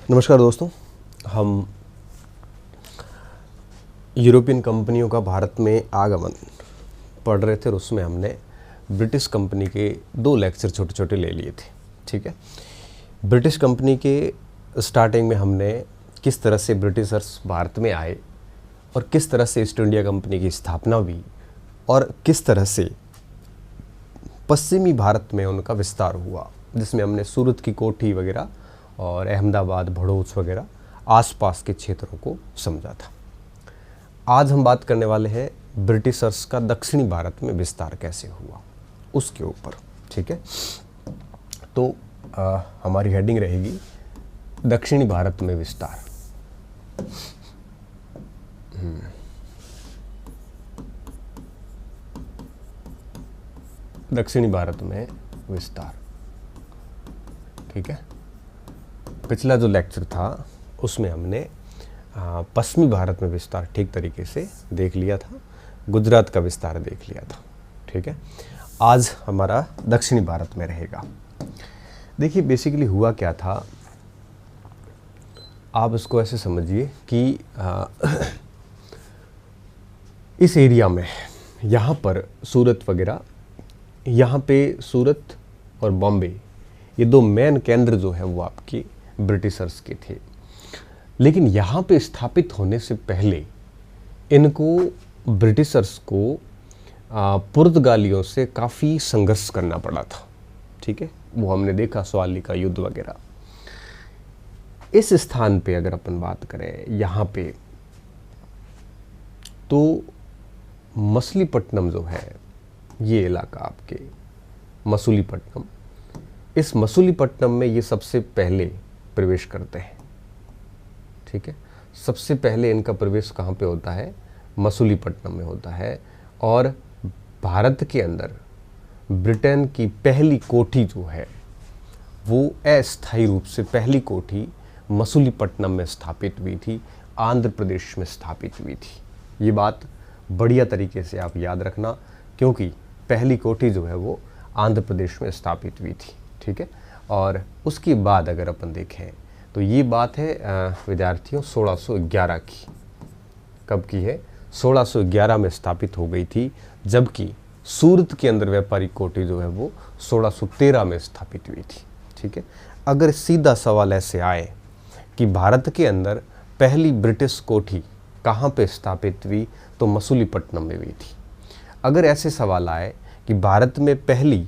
नमस्कार दोस्तों। हम यूरोपियन कंपनियों का भारत में आगमन पढ़ रहे थे और उसमें हमने ब्रिटिश कंपनी के 2 लेक्चर छोटे छोटे ले लिए थे। ठीक है, ब्रिटिश कंपनी के स्टार्टिंग में हमने किस तरह से ब्रिटिशर्स भारत में आए और किस तरह से ईस्ट इंडिया कंपनी की स्थापना हुई और किस तरह से पश्चिमी भारत में उनका विस्तार हुआ, जिसमें हमने सूरत की कोठी वगैरह और अहमदाबाद, भड़ोच वगैरह आसपास के क्षेत्रों को समझा था। आज हम बात करने वाले हैं ब्रिटिशर्स का दक्षिणी भारत में विस्तार कैसे हुआ उसके ऊपर। ठीक है, तो हमारी हेडिंग रहेगी दक्षिणी भारत में विस्तार। दक्षिणी भारत में विस्तार। ठीक है, पिछला जो लेक्चर था उसमें हमने पश्चिमी भारत में विस्तार ठीक तरीके से देख लिया था, गुजरात का विस्तार देख लिया था। ठीक है, आज हमारा दक्षिणी भारत में रहेगा। देखिए बेसिकली हुआ क्या था, आप इसको ऐसे समझिए कि इस एरिया में यहाँ पर सूरत वगैरह, यहाँ पे सूरत और बॉम्बे, ये 2 मेन केंद्र जो है वो आपके ब्रिटिशर्स के थे। लेकिन यहाँ पे स्थापित होने से पहले इनको ब्रिटिशर्स को पुर्तगालियों से काफ़ी संघर्ष करना पड़ा था। ठीक है, वो हमने देखा, स्वाली का युद्ध वगैरह। इस स्थान पे अगर अपन बात करें यहाँ पे, तो मछलीपट्टनम जो है ये इलाका आपके मसूलीपट्टनम, इस मसूलीपट्टनम में ये सबसे पहले प्रवेश करते हैं। ठीक है, सबसे पहले इनका प्रवेश कहाँ पे होता है? मसूलीपट्टनम में होता है। और भारत के अंदर ब्रिटेन की पहली कोठी जो है वो अस्थायी रूप से पहली कोठी मसूलीपट्टनम में स्थापित हुई थी, आंध्र प्रदेश में स्थापित हुई थी। ये बात बढ़िया तरीके से आप याद रखना, क्योंकि पहली कोठी जो है वो आंध्र प्रदेश में स्थापित हुई थी। ठीक है, और उसके बाद अगर अपन देखें तो ये बात है विद्यार्थियों 1611 की। कब की है? 1611 में स्थापित हो गई थी, जबकि सूरत के अंदर व्यापारिक कोठी जो है वो 1613 में स्थापित हुई थी। ठीक है, अगर सीधा सवाल ऐसे आए कि भारत के अंदर पहली ब्रिटिश कोठी कहाँ पे स्थापित हुई, तो मसूलीपट्टनम में हुई थी। अगर ऐसे सवाल आए कि भारत में पहली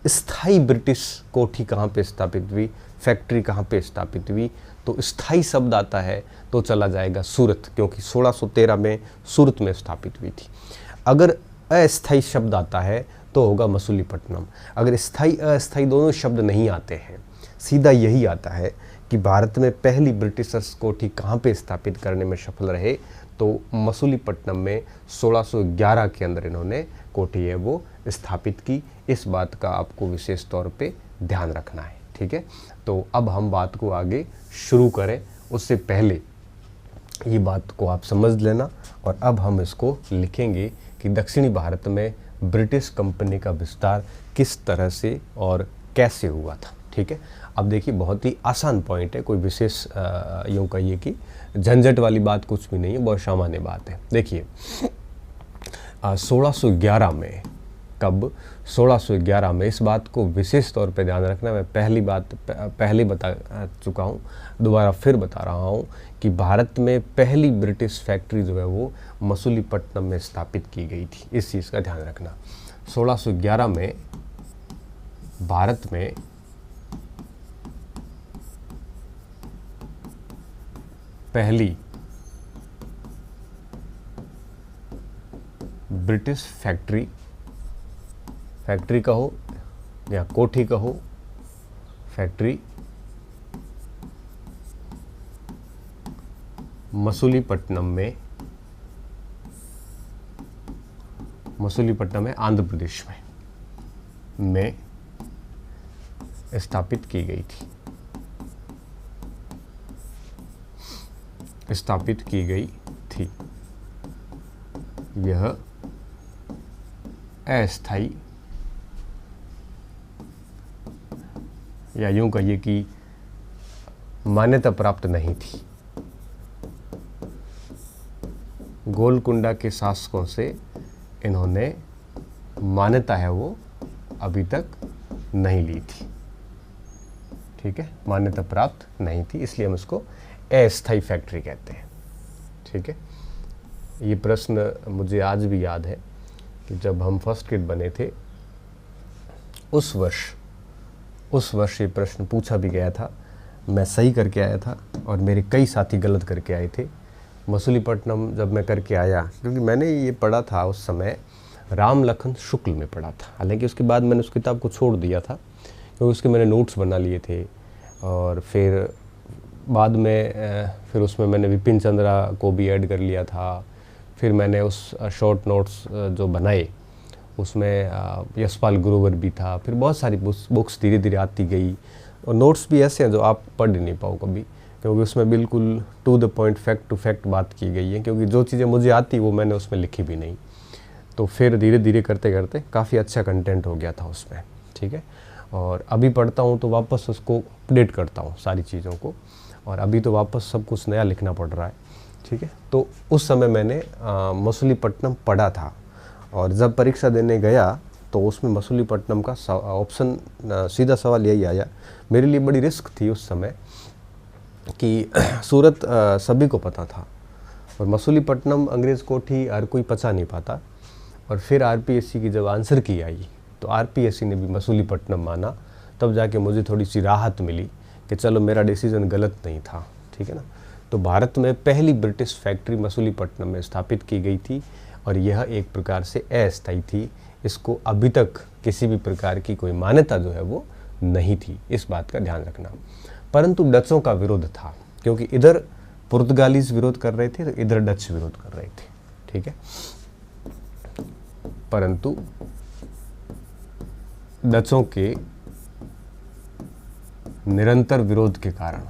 स्थायी ब्रिटिश कोठी कहाँ पे स्थापित हुई, फैक्ट्री कहाँ पे स्थापित हुई, तो स्थायी शब्द आता है तो चला जाएगा सूरत, क्योंकि 1613 में सूरत में स्थापित हुई थी। अगर अस्थायी शब्द आता है तो होगा मसूलीपट्टनम। अगर स्थायी अस्थायी दोनों शब्द नहीं आते हैं, सीधा यही आता है कि भारत में पहली ब्रिटिशर्स कोठी कहाँ पे स्थापित करने में सफल रहे, तो मसूलीपट्टनम में 1611 के अंदर इन्होंने कोठी है वो स्थापित की। इस बात का आपको विशेष तौर पे ध्यान रखना है। ठीक है, तो अब हम बात को आगे शुरू करें उससे पहले ये बात को आप समझ लेना, और अब हम इसको लिखेंगे कि दक्षिणी भारत में ब्रिटिश कंपनी का विस्तार किस तरह से और कैसे हुआ था। ठीक है, अब देखिए बहुत ही आसान पॉइंट है, कोई विशेष यूँ कहिए कि झंझट वाली बात कुछ भी नहीं है, बहुत सामान्य बात है। देखिए 1611 में, कब? 1611 में। इस बात को विशेष तौर पे ध्यान रखना, मैं पहले बता चुका हूँ, दोबारा फिर बता रहा हूँ कि भारत में पहली ब्रिटिश फैक्ट्री जो है वो मसूलीपट्टनम में स्थापित की गई थी। इस चीज़ का ध्यान रखना। 1611 में भारत में पहली ब्रिटिश फैक्ट्री कहो या कोठी कहो, फैक्ट्री मसूलीपट्टनम में आंध्र प्रदेश में स्थापित की गई थी। यह अस्थायी या यूं कहिए कि मान्यता प्राप्त नहीं थी। गोलकुंडा के शासकों से इन्होंने मान्यता है वो अभी तक नहीं ली थी। ठीक है, मान्यता प्राप्त नहीं थी, इसलिए हम इसको अस्थायी फैक्ट्री कहते हैं। ठीक है, ये प्रश्न मुझे आज भी याद है कि जब हम फर्स्ट किड बने थे उस वर्ष ये प्रश्न पूछा भी गया था। मैं सही करके आया था और मेरे कई साथी गलत करके आए थे। मसूलीपट्टनम जब मैं करके आया, क्योंकि मैंने ये पढ़ा था उस समय राम लखन शुक्ल में पढ़ा था, हालांकि उसके बाद मैंने उस किताब को छोड़ दिया था क्योंकि उसके मैंने नोट्स बना लिए थे। और फिर बाद में फिर उसमें मैंने विपिन चंद्रा को भी ऐड कर लिया था। फिर मैंने उस शॉर्ट नोट्स जो बनाए उसमें यशपाल गुरुवर भी था। फिर बहुत सारी बुक्स धीरे धीरे आती गई और नोट्स भी ऐसे हैं जो आप पढ़ नहीं पाओ कभी, क्योंकि उसमें बिल्कुल to the point, fact to fact बात की गई है, क्योंकि जो चीज़ें मुझे आती वो मैंने उसमें लिखी भी नहीं। तो फिर धीरे धीरे करते करते काफ़ी अच्छा कंटेंट हो गया था उसमें। ठीक है, और अभी पढ़ता हूँ तो वापस उसको अपडेट करता हूँ सारी चीज़ों को, और अभी तो वापस सब कुछ नया लिखना पड़ रहा है। ठीक है, तो उस समय मैंने मसूलीपट्टनम पढ़ा था और जब परीक्षा देने गया तो उसमें मसूलीपट्टनम का ऑप्शन सीधा सवाल यही आया। मेरे लिए बड़ी रिस्क थी उस समय कि सूरत सभी को पता था और मसूलीपट्टनम अंग्रेज़ कोठी हर कोई पचा नहीं पाता। और फिर आरपीएससी की जब आंसर की आई तो आरपीएससी ने भी मसूलीपट्टनम माना, तब जाके मुझे थोड़ी सी राहत मिली कि चलो मेरा डिसीज़न गलत नहीं था। ठीक है ना, तो भारत में पहली ब्रिटिश फैक्ट्री मसूलीपट्टनम में स्थापित की गई थी और यह एक प्रकार से अस्थायी थी। इसको अभी तक किसी भी प्रकार की कोई मान्यता जो है वो नहीं थी, इस बात का ध्यान रखना। परंतु डचों का विरोध था, क्योंकि इधर पुर्तगालीज विरोध कर रहे थे तो इधर डच विरोध कर रहे थे। ठीक है, परंतु डचों के निरंतर विरोध के कारण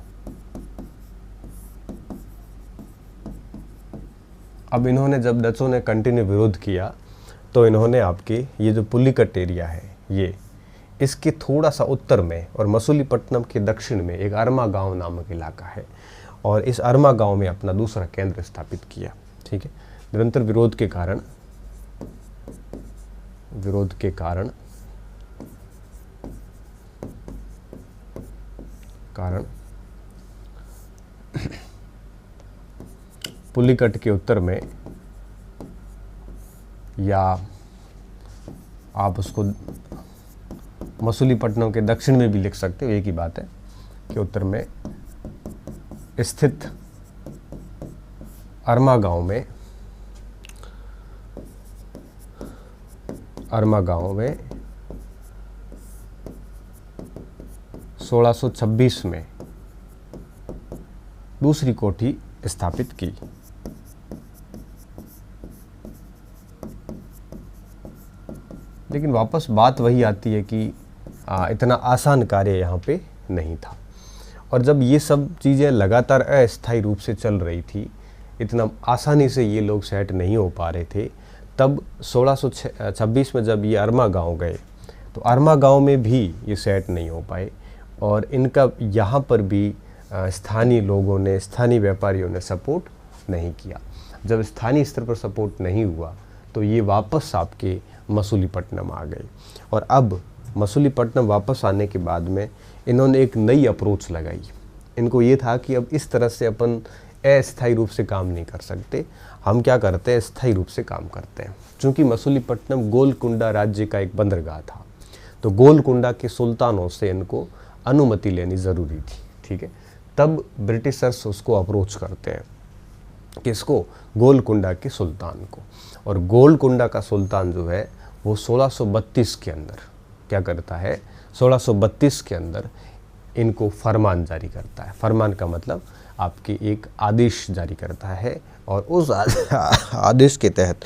अब इन्होंने, जब डचों ने कंटिन्यू विरोध किया तो इन्होंने आपके ये जो पुलिकट एरिया है ये, इसके थोड़ा सा उत्तर में और मसूलीपट्टनम के दक्षिण में एक अरमा गांव नामक इलाका है और इस अरमा गांव में अपना दूसरा केंद्र स्थापित किया। ठीक है, निरंतर विरोध के कारण पुलिकट के उत्तर में, या आप उसको मसूलीपट्टनम के दक्षिण में भी लिख सकते हो, एक ही बात है, कि उत्तर में स्थित अरमा गांव में 1626 में दूसरी कोठी स्थापित की। लेकिन वापस बात वही आती है कि इतना आसान कार्य यहाँ पे नहीं था। और जब ये सब चीज़ें लगातार अस्थायी रूप से चल रही थी, इतना आसानी से ये लोग सेट नहीं हो पा रहे थे, तब 1626 में जब ये अरमा गांव गए तो अरमा गांव में भी ये सेट नहीं हो पाए और इनका यहाँ पर भी स्थानीय लोगों ने, स्थानीय व्यापारियों ने सपोर्ट नहीं किया। जब स्थानीय स्तर पर सपोर्ट नहीं हुआ तो ये वापस आपके मसूलीपट्टनम आ गए। और अब मसूलीपट्टनम वापस आने के बाद में इन्होंने एक नई अप्रोच लगाई। इनको ये था कि अब इस तरह से अपन अस्थायी रूप से काम नहीं कर सकते, हम क्या करते हैं, स्थायी रूप से काम करते हैं। चूँकि मसूलीपट्टनम गोलकुंडा राज्य का एक बंदरगाह था तो गोलकुंडा के सुल्तानों से इनको अनुमति लेनी ज़रूरी थी। ठीक है, तब ब्रिटिशर्स उसको अप्रोच करते हैं, किसको, गोलकुंडा के सुल्तान को। और गोलकुंडा का सुल्तान जो है वो 1632 के अंदर क्या करता है, 1632 के अंदर इनको फरमान जारी करता है। फरमान का मतलब आपके एक आदेश जारी करता है और उस आदेश के तहत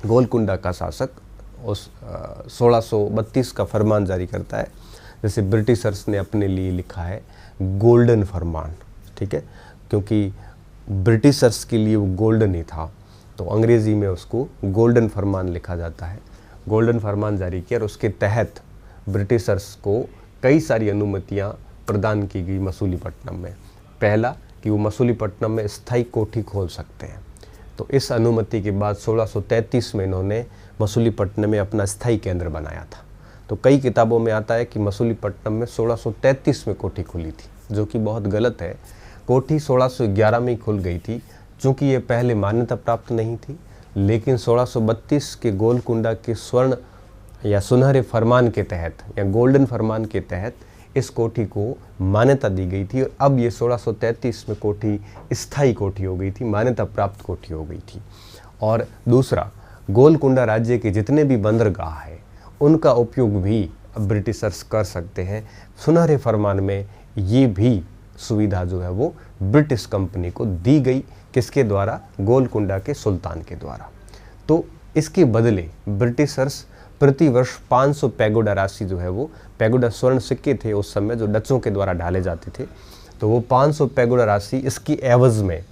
गोलकुंडा का शासक उस 1632 का फरमान जारी करता है, जैसे ब्रिटिशर्स ने अपने लिए लिखा है गोल्डन फरमान। ठीक है, क्योंकि ब्रिटिशर्स के लिए वो गोल्डन ही था तो अंग्रेज़ी में उसको गोल्डन फरमान लिखा जाता है। गोल्डन फरमान जारी किया और उसके तहत ब्रिटिशर्स को कई सारी अनुमतियां प्रदान की गई मसूलीपट्टनम में। पहला कि वो मसूलीपट्टनम में स्थायी कोठी खोल सकते हैं। तो इस अनुमति के बाद 1633 में इन्होंने मसूलीपट्टनम में अपना स्थायी केंद्र बनाया था। तो कई किताबों में आता है कि मसूलीपट्टनम में 1633 में कोठी खुली थी, जो कि बहुत गलत है। कोठी 1611 में ही खुल गई थी, चूँकि ये पहले मान्यता प्राप्त नहीं थी। लेकिन 1632 के गोलकुंडा के स्वर्ण या सुनहरे फरमान के तहत या गोल्डन फरमान के तहत इस कोठी को मान्यता दी गई थी, और अब ये 1633 में कोठी स्थायी कोठी हो गई थी, मान्यता प्राप्त कोठी हो गई थी। और दूसरा, गोलकुंडा राज्य के जितने भी बंदरगाह हैं उनका उपयोग भी अब ब्रिटिशर्स कर सकते हैं। सुनहरे फरमान में ये भी सुविधा जो है वो ब्रिटिश कंपनी को दी गई। किसके द्वारा? गोलकुंडा के सुल्तान के द्वारा। तो इसके बदले ब्रिटिशर्स प्रति वर्ष 500 पैगोडा राशि जो है वो, पैगोडा स्वर्ण सिक्के थे उस समय जो डचों के द्वारा ढाले जाते थे, तो वो 500 पैगोडा राशि इसकी एवज में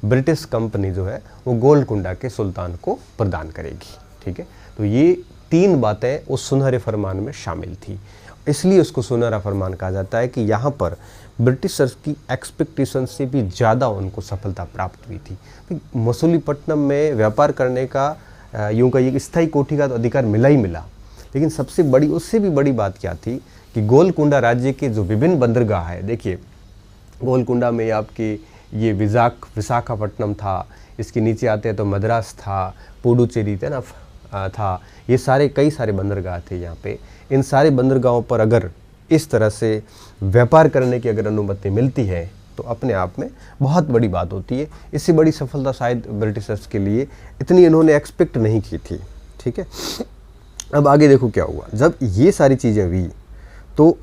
ब्रिटिश कंपनी जो है वो गोलकुंडा के सुल्तान को प्रदान करेगी। ठीक है, तो ये 3 बातें उस सुनहरे फरमान में शामिल थी, इसलिए उसको सुनहरा फरमान कहा जाता है कि यहाँ पर ब्रिटिशर्स की एक्सपेक्टेशन से भी ज़्यादा उनको सफलता प्राप्त हुई थी। मसूलीपट्टनम में व्यापार करने का यूँ कहिए स्थायी कोठी का तो अधिकार मिला ही मिला, लेकिन सबसे बड़ी, उससे भी बड़ी बात क्या थी कि गोलकुंडा राज्य के जो विभिन्न बंदरगाह है, देखिए गोलकुंडा में आपके ये विशाखापट्टनम था, इसके नीचे आते हैं तो मद्रास था, पुडुचेरी थे ना था, ये सारे कई सारे बंदरगाह थे यहाँ पे। इन सारे बंदरगाहों पर अगर इस तरह से व्यापार करने की अगर अनुमति मिलती है तो अपने आप में बहुत बड़ी बात होती है। इससे बड़ी सफलता शायद ब्रिटिशर्स के लिए इतनी इन्होंने एक्सपेक्ट नहीं की थी। ठीक है, अब आगे देखो क्या हुआ। जब ये सारी चीज़ें हुई तो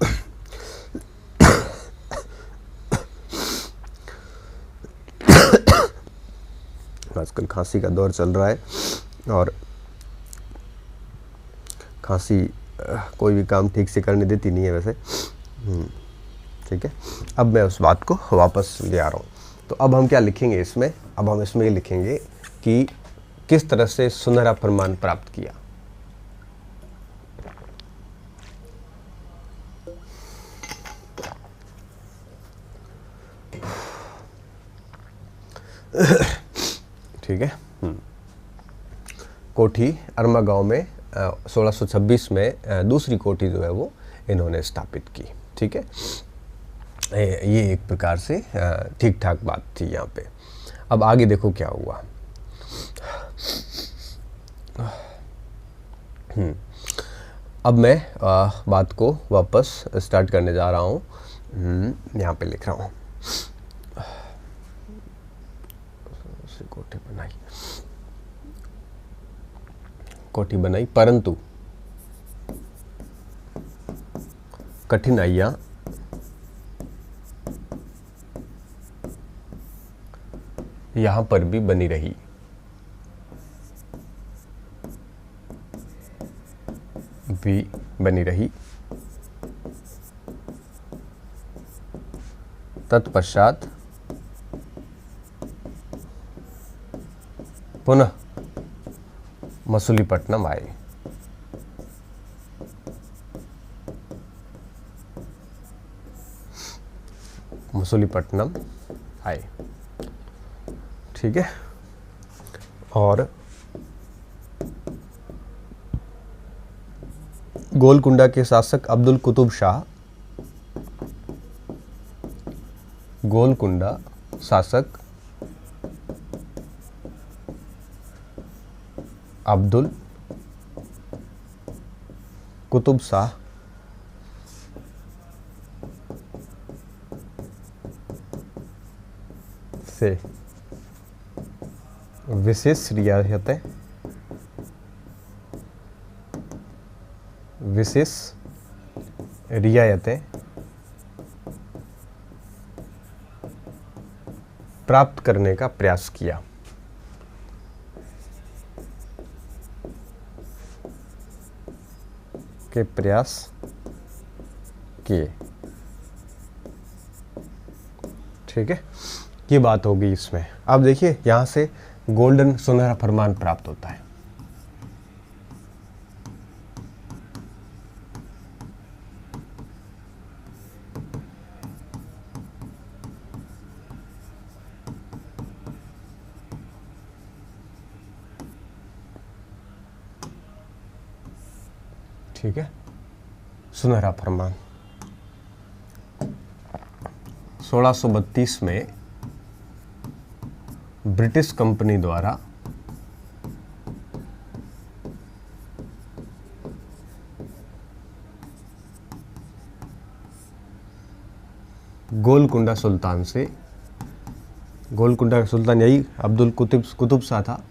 आजकल खांसी का दौर चल रहा है और खांसी कोई भी काम ठीक से करने देती नहीं है वैसे। ठीक है, अब मैं उस बात को वापस ले आ रहा हूँ। तो अब हम क्या लिखेंगे इसमें? अब हम इसमें ये लिखेंगे कि किस तरह से सुनहरा फरमान प्राप्त किया। ठीक है, कोठी अरमा गांव में 1626 में दूसरी कोठी जो है वो इन्होंने स्थापित की। ठीक है, ये एक प्रकार से ठीक ठाक बात थी यहाँ पे। अब आगे देखो क्या हुआ। अब मैं बात को वापस स्टार्ट करने जा रहा हूँ। यहाँ पे लिख रहा हूँ कोठी बनाई परंतु कठिनाइयाँ यहाँ पर भी बनी रही। तत्पश्चात पुनः मसूलीपट्टनम आए। मसूलीपट्टनम आए। ठीक है, और गोलकुंडा के शासक अब्दुल कुतुब शाह, गोलकुंडा शासक अब्दुल कुतुब शाह से विशेष रियायतें प्राप्त करने का प्रयास किया। ठीक है, ये बात होगी इसमें। अब देखिए यहाँ से गोल्डन सुनहरा फरमान प्राप्त होता है। ठीक है। सुनहरा फरमान 1632 में ब्रिटिश कंपनी द्वारा गोलकुंडा सुल्तान से, गोलकुंडा का सुल्तान यही अब्दुल कुतुब शाह था,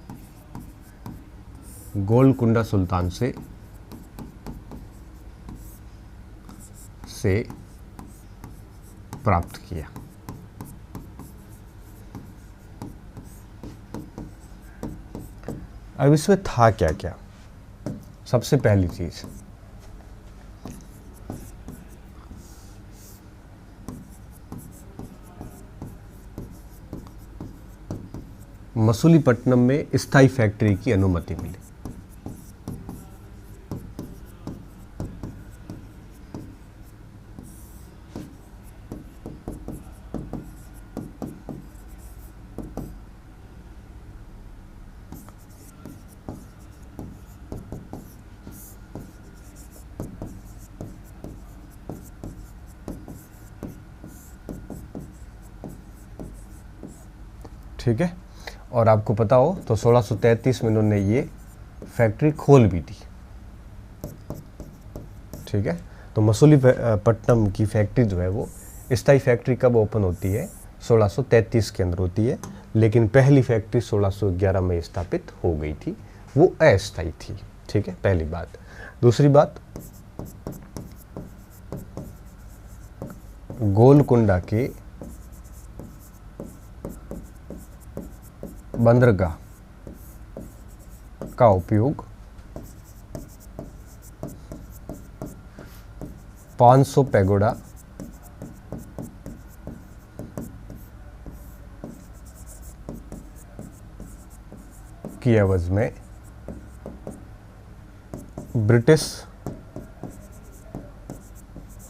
गोलकुंडा सुल्तान से प्राप्त किया। अब इसमें था क्या क्या? सबसे पहली चीज, मसूलीपट्टनम में स्थायी फैक्ट्री की अनुमति मिली। ठीक है। और आपको पता हो तो 1633 में इन्होंने ये फैक्ट्री खोल भी दी। ठीक है। तो मसूलीपट्टनम की फैक्ट्री जो है वो स्थायी फैक्ट्री कब ओपन होती है? 1633 के अंदर होती है, लेकिन पहली फैक्ट्री 1611 में स्थापित हो गई थी, वो अस्थायी थी। ठीक है, पहली बात। दूसरी बात, गोलकुंडा के बंदरगाह का उपयोग 500 पैगोडा की एवज में ब्रिटिश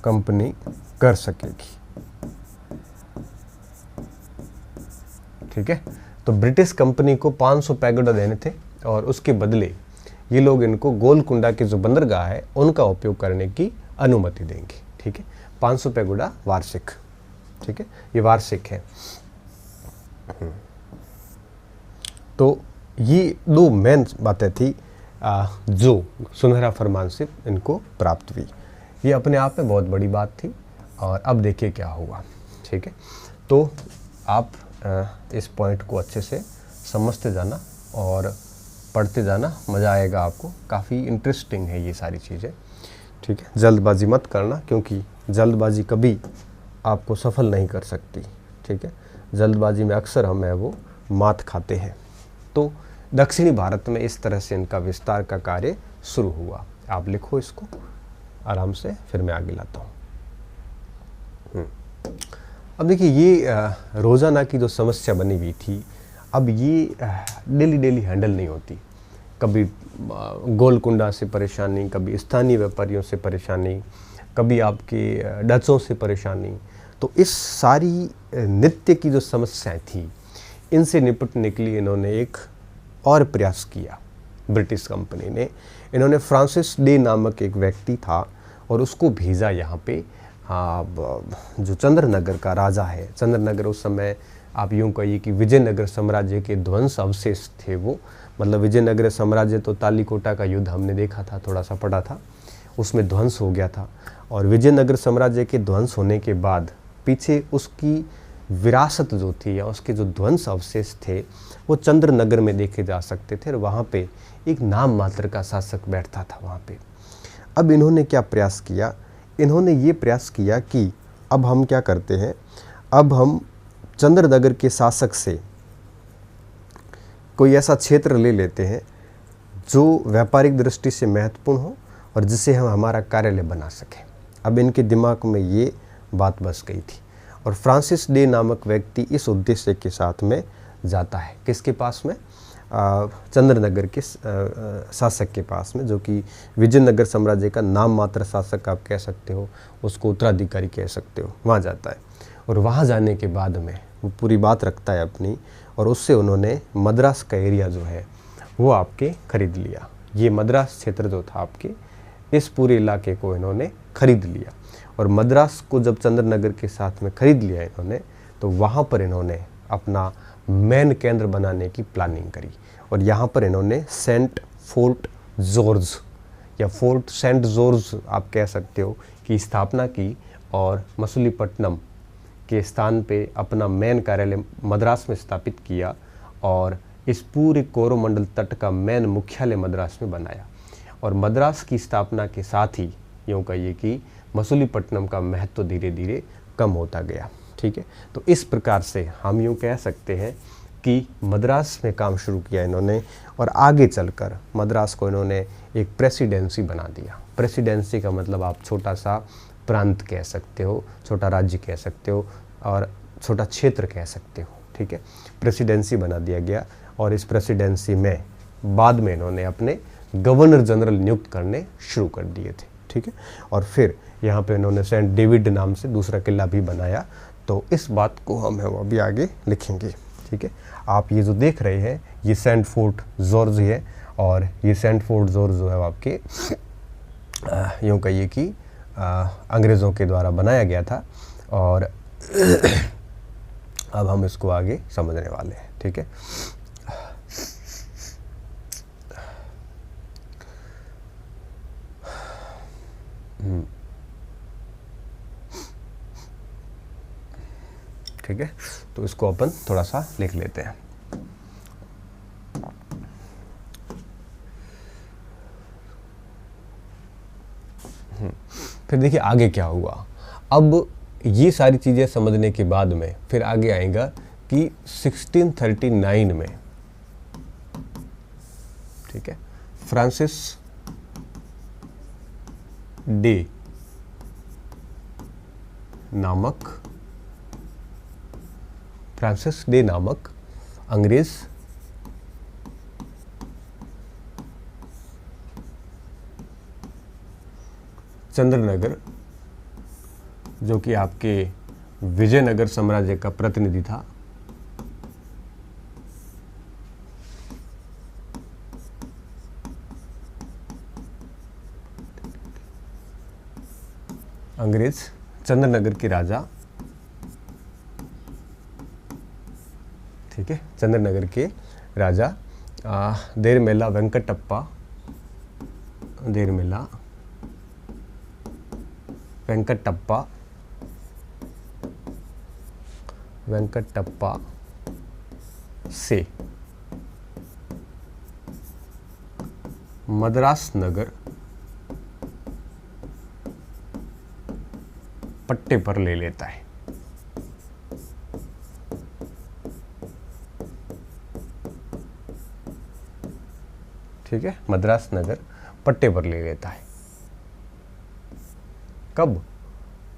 कंपनी कर सकेगी। ठीक है। तो ब्रिटिश कंपनी को 500 पैगोडा देने थे और उसके बदले ये लोग इनको गोलकुंडा के जो बंदरगाह है उनका उपयोग करने की अनुमति देंगे। ठीक है। 500 पैगोडा वार्षिक। ठीक है, ये वार्षिक है। तो ये दो मेन बातें थी जो सुनहरा फरमान से इनको प्राप्त हुई। ये अपने आप में बहुत बड़ी बात थी। और अब देखिए क्या हुआ। ठीक है। तो आप इस पॉइंट को अच्छे से समझते जाना और पढ़ते जाना, मज़ा आएगा आपको। काफ़ी इंटरेस्टिंग है ये सारी चीज़ें। ठीक है। जल्दबाजी मत करना, क्योंकि जल्दबाजी कभी आपको सफल नहीं कर सकती। ठीक है। जल्दबाजी में अक्सर हम वो मात खाते हैं। तो दक्षिणी भारत में इस तरह से इनका विस्तार का कार्य शुरू हुआ। आप लिखो इसको आराम से, फिर मैं आगे लाता हूँ। अब देखिए, ये रोज़ाना की जो समस्या बनी हुई थी, अब ये डेली डेली हैंडल नहीं होती। कभी गोलकुंडा से परेशानी, कभी स्थानीय व्यापारियों से परेशानी, कभी आपके डचों से परेशानी। तो इस सारी नित्य की जो समस्याएं थी, इनसे निपटने के लिए इन्होंने एक और प्रयास किया। ब्रिटिश कंपनी ने, इन्होंने फ्रांसिस डे नामक एक व्यक्ति था और उसको भेजा यहाँ पे। जो चंद्रनगर का राजा है, चंद्रनगर उस समय आप यूँ कहिए कि विजयनगर साम्राज्य के ध्वंस अवशेष थे वो। मतलब विजयनगर साम्राज्य तो तालीकोटा का युद्ध हमने देखा था, थोड़ा सा पढ़ा था, उसमें ध्वंस हो गया था। और विजयनगर साम्राज्य के ध्वंस होने के बाद पीछे उसकी विरासत जो थी या उसके जो ध्वंस अवशेष थे वो चंद्रनगर में देखे जा सकते थे। और वहाँ पे एक नाम मात्र का शासक बैठता था वहाँ पे। अब इन्होंने क्या प्रयास किया? इन्होंने ये प्रयास किया कि अब हम क्या करते हैं, अब हम चंद्रनगर के शासक से कोई ऐसा क्षेत्र ले लेते हैं जो व्यापारिक दृष्टि से महत्वपूर्ण हो और जिसे हम हमारा कार्यालय बना सकें। अब इनके दिमाग में ये बात बस गई थी। और फ्रांसिस डे नामक व्यक्ति इस उद्देश्य के साथ में जाता है। किसके पास में? चंद्रनगर के शासक के पास में, जो कि विजयनगर साम्राज्य का नाम मात्र शासक आप कह सकते हो, उसको उत्तराधिकारी कह सकते हो। वहाँ जाता है और वहाँ जाने के बाद में वो पूरी बात रखता है अपनी, और उससे उन्होंने मद्रास का एरिया जो है वो आपके खरीद लिया। ये मद्रास क्षेत्र जो था आपके, इस पूरे इलाके को इन्होंने खरीद लिया। और मद्रास को जब चंद्रनगर के साथ में खरीद लिया इन्होंने, तो वहाँ पर इन्होंने अपना मेन केंद्र बनाने की प्लानिंग करी। और यहाँ पर इन्होंने फोर्ट जॉर्ज या फोर्ट सेंट जॉर्ज आप कह सकते हो की स्थापना की, और मसूलीपट्टनम के स्थान पे अपना मेन कार्यालय मद्रास में स्थापित किया, और इस पूरे कोरोमंडल तट का मेन मुख्यालय मद्रास में बनाया। और मद्रास की स्थापना के साथ ही यूँ कहिए कि मसूलीपट्टनम का महत्व धीरे धीरे कम होता गया। ठीक है, तो इस प्रकार से हम यूँ कह सकते हैं कि मद्रास में काम शुरू किया इन्होंने, और आगे चलकर मद्रास को इन्होंने एक प्रेसिडेंसी बना दिया। प्रेसिडेंसी का मतलब आप छोटा सा प्रांत कह सकते हो, छोटा राज्य कह सकते हो, और छोटा क्षेत्र कह सकते हो। ठीक है, प्रेसिडेंसी बना दिया गया, और इस प्रेसिडेंसी में बाद में इन्होंने अपने गवर्नर जनरल नियुक्त करने शुरू कर दिए थे। ठीक है, और फिर यहाँ पे इन्होंने सेंट डेविड नाम से दूसरा किला भी बनाया। तो इस बात को हम अभी आगे लिखेंगे। ठीक है, आप ये जो देख रहे हैं ये सेंट फोर्ट जॉर्ज है, और ये सेंट फोर्ट जॉर्ज जो है आपके यूँ कहिए कि अंग्रेज़ों के द्वारा बनाया गया था। और अब हम इसको आगे समझने वाले हैं। ठीक है, ठीक है, तो इसको अपन थोड़ा सा लिख लेते हैं। फिर देखिए आगे क्या हुआ। अब ये सारी चीज़ें समझने के बाद में फिर आगे आएगा कि 1639 में, ठीक है, फ्रांसिस डे नामक अंग्रेज चंद्रनगर, जो कि आपके विजयनगर साम्राज्य का प्रतिनिधि था, अंग्रेज चंद्रनगर के राजा, ठीक है, चंद्रनगर के राजा देरमेला वेंकटप्पा से मद्रास नगर पट्टे पर ले लेता है। ठीक है, मद्रास नगर पट्टे पर ले लेता है। कब,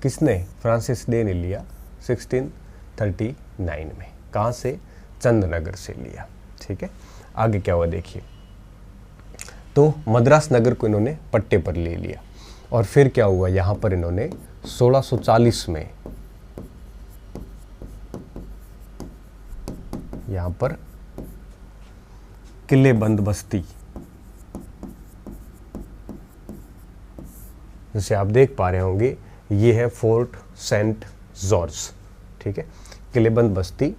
किसने? फ्रांसिस डे ने लिया 1639 में। कहाँ से? चंद्रनगर से लिया। ठीक है, आगे क्या हुआ देखिए। तो मद्रास नगर को इन्होंने पट्टे पर ले लिया, और फिर क्या हुआ, यहाँ पर इन्होंने 1640 में यहाँ पर किले बंद बस्ती, जैसे आप देख पा रहे होंगे, ये है फोर्ट सेंट जॉर्ज। ठीक है, किलेबंद बस्ती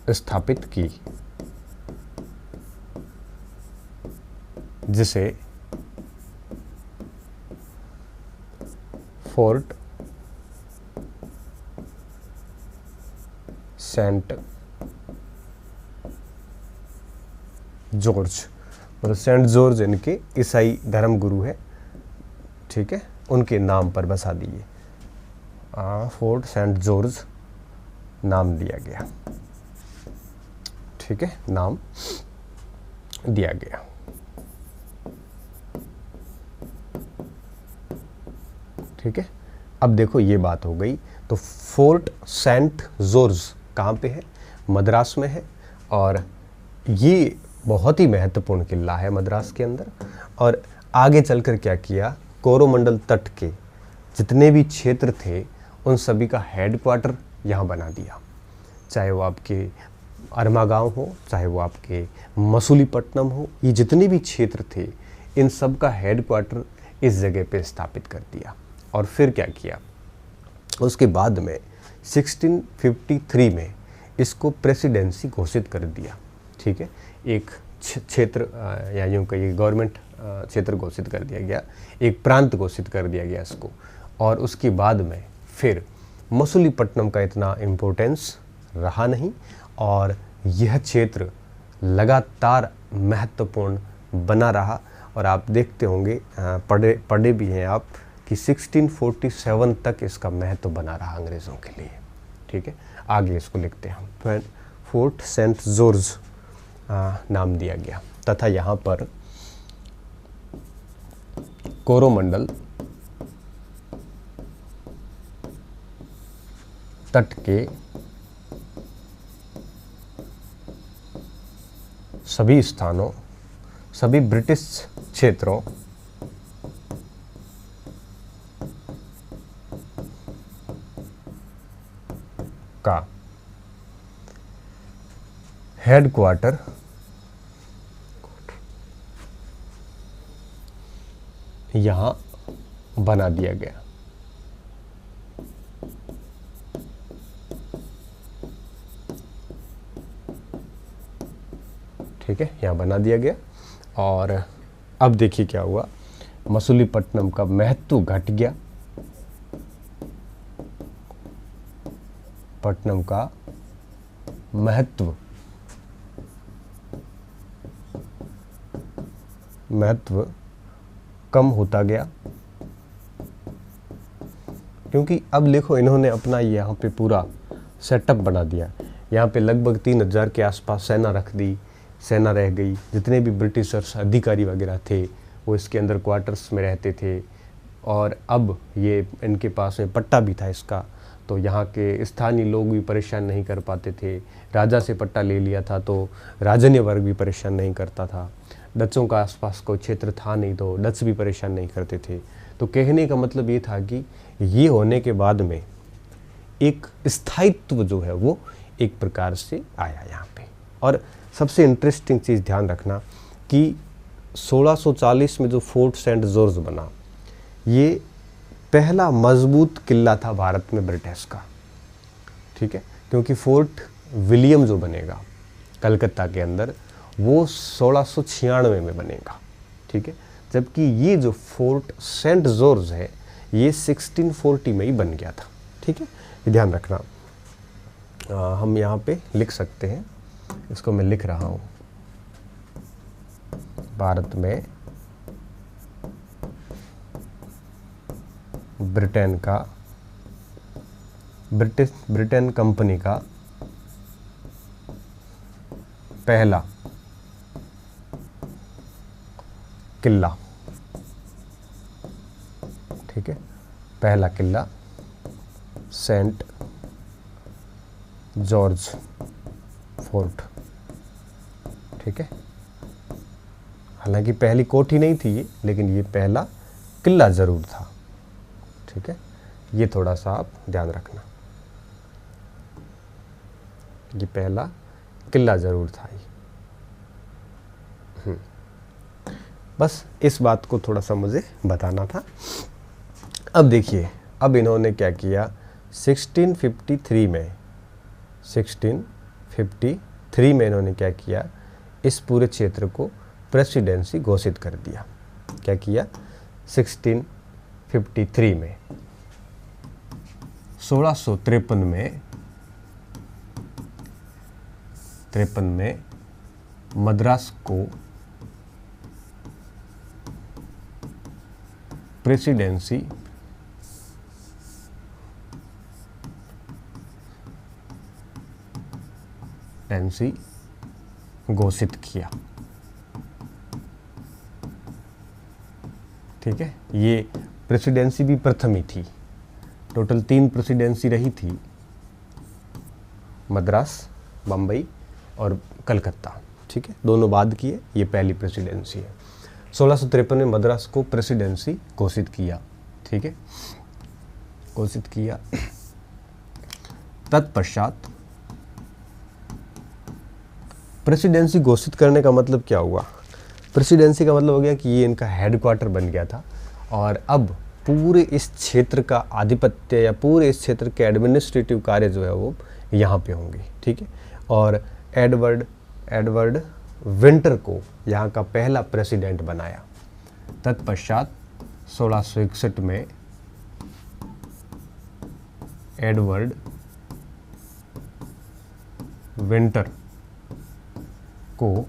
स्थापित की, जिसे फोर्ट सेंट जॉर्ज, मतलब सेंट जॉर्ज इनके ईसाई धर्म गुरु है, ठीक है, उनके नाम पर बसा दिए। फोर्ट सेंट जॉर्ज नाम दिया गया। ठीक है, नाम दिया गया। ठीक है, अब देखो ये बात हो गई। तो फोर्ट सेंट जॉर्ज कहाँ पे है? मद्रास में है, और ये बहुत ही महत्वपूर्ण किला है मद्रास के अंदर। और आगे चलकर क्या किया, कोरोमंडल तट के जितने भी क्षेत्र थे उन सभी का हेडक्वार्टर यहाँ बना दिया, चाहे वो आपके अरमागांव हो, चाहे वो आपके मसूलीपट्टनम हो, ये जितने भी क्षेत्र थे इन सब का हेडक्वार्टर इस जगह पे स्थापित कर दिया। और फिर क्या किया, उसके बाद में 1653 में इसको प्रेसिडेंसी घोषित कर दिया। ठीक है, एक क्षेत्र या यूँ कहिए गवर्नमेंट क्षेत्र घोषित कर दिया गया, एक प्रांत घोषित कर दिया गया इसको। और उसके बाद में फिर मसूलीपट्टनम का इतना इम्पोर्टेंस रहा नहीं और यह क्षेत्र लगातार महत्वपूर्ण बना रहा। और आप देखते होंगे, पढ़े भी हैं आप कि 1647 तक इसका महत्व बना रहा अंग्रेज़ों के लिए। ठीक है, आगे इसको लिखते हैं हम। फोर्ट सेंट जॉर्ज नाम दिया गया तथा यहाँ पर कोरोमंडल तट के सभी स्थानों, सभी ब्रिटिश क्षेत्रों का हेडक्वार्टर यहाँ बना दिया गया। ठीक है, यहाँ बना दिया गया। और अब देखिए क्या हुआ, मसूलीपट्टनम का महत्व घट गया। पट्टनम का महत्व कम होता गया, क्योंकि अब देखो इन्होंने अपना यहाँ पे पूरा सेटअप बना दिया। यहाँ पे लगभग 3000 के आसपास सेना रख दी, सेना रह गई। जितने भी ब्रिटिशर्स अधिकारी वगैरह थे वो इसके अंदर क्वार्टर्स में रहते थे। और अब ये इनके पास में पट्टा भी था इसका, तो यहाँ के स्थानीय लोग भी परेशान नहीं कर पाते थे। राजा से पट्टा ले लिया था तो राजन्य वर्ग भी परेशान नहीं करता था। डचों का आसपास कोई क्षेत्र था नहीं तो डच भी परेशान नहीं करते थे। तो कहने का मतलब ये था कि ये होने के बाद में एक स्थायित्व जो है वो एक प्रकार से आया यहाँ पे। और सबसे इंटरेस्टिंग चीज़ ध्यान रखना कि 1640 में जो फोर्ट सेंट जॉर्ज बना, ये पहला मजबूत किला था भारत में ब्रिटिश का। ठीक है, क्योंकि फोर्ट विलियम जो बनेगा कलकत्ता के अंदर वो 1696 में बनेगा। ठीक है, जबकि ये जो फोर्ट सेंट जॉर्ज है ये 1640 में ही बन गया था। ठीक है, ये ध्यान रखना। हम यहाँ पे लिख सकते हैं, इसको मैं लिख रहा हूँ, भारत में ब्रिटेन कंपनी का पहला किला। ठीक है, पहला किला सेंट जॉर्ज फोर्ट। ठीक है, हालांकि पहली कोठी नहीं थी ये, लेकिन ये पहला किला ज़रूर था। ठीक है, ये थोड़ा सा आप ध्यान रखना, ये पहला किला ज़रूर था ये। बस इस बात को थोड़ा सा मुझे बताना था। अब देखिए, अब इन्होंने क्या किया, 1653 में इन्होंने क्या किया, इस पूरे क्षेत्र को प्रेसिडेंसी घोषित कर दिया। क्या किया, 1653 में 1653 में मद्रास को प्रेसिडेंसी घोषित किया। ठीक है, ये प्रेसिडेंसी भी प्रथम ही थी। टोटल 3 प्रेसिडेंसी रही थी, मद्रास, बम्बई और कलकत्ता। ठीक है, दोनों बाद की है, ये पहली प्रेसिडेंसी है। 1653 में मद्रास को प्रेसिडेंसी घोषित किया। ठीक है, घोषित किया। तत्पश्चात प्रेसिडेंसी घोषित करने का मतलब क्या हुआ? प्रेसिडेंसी का मतलब हो गया कि ये इनका हेडक्वार्टर बन गया था और अब पूरे इस क्षेत्र का आधिपत्य या पूरे इस क्षेत्र के एडमिनिस्ट्रेटिव कार्य जो है वो यहाँ पे होंगे, ठीक है। और एडवर्ड विंटर को यहाँ का पहला प्रेसिडेंट बनाया। तत्पश्चात 1661 में एडवर्ड विंटर को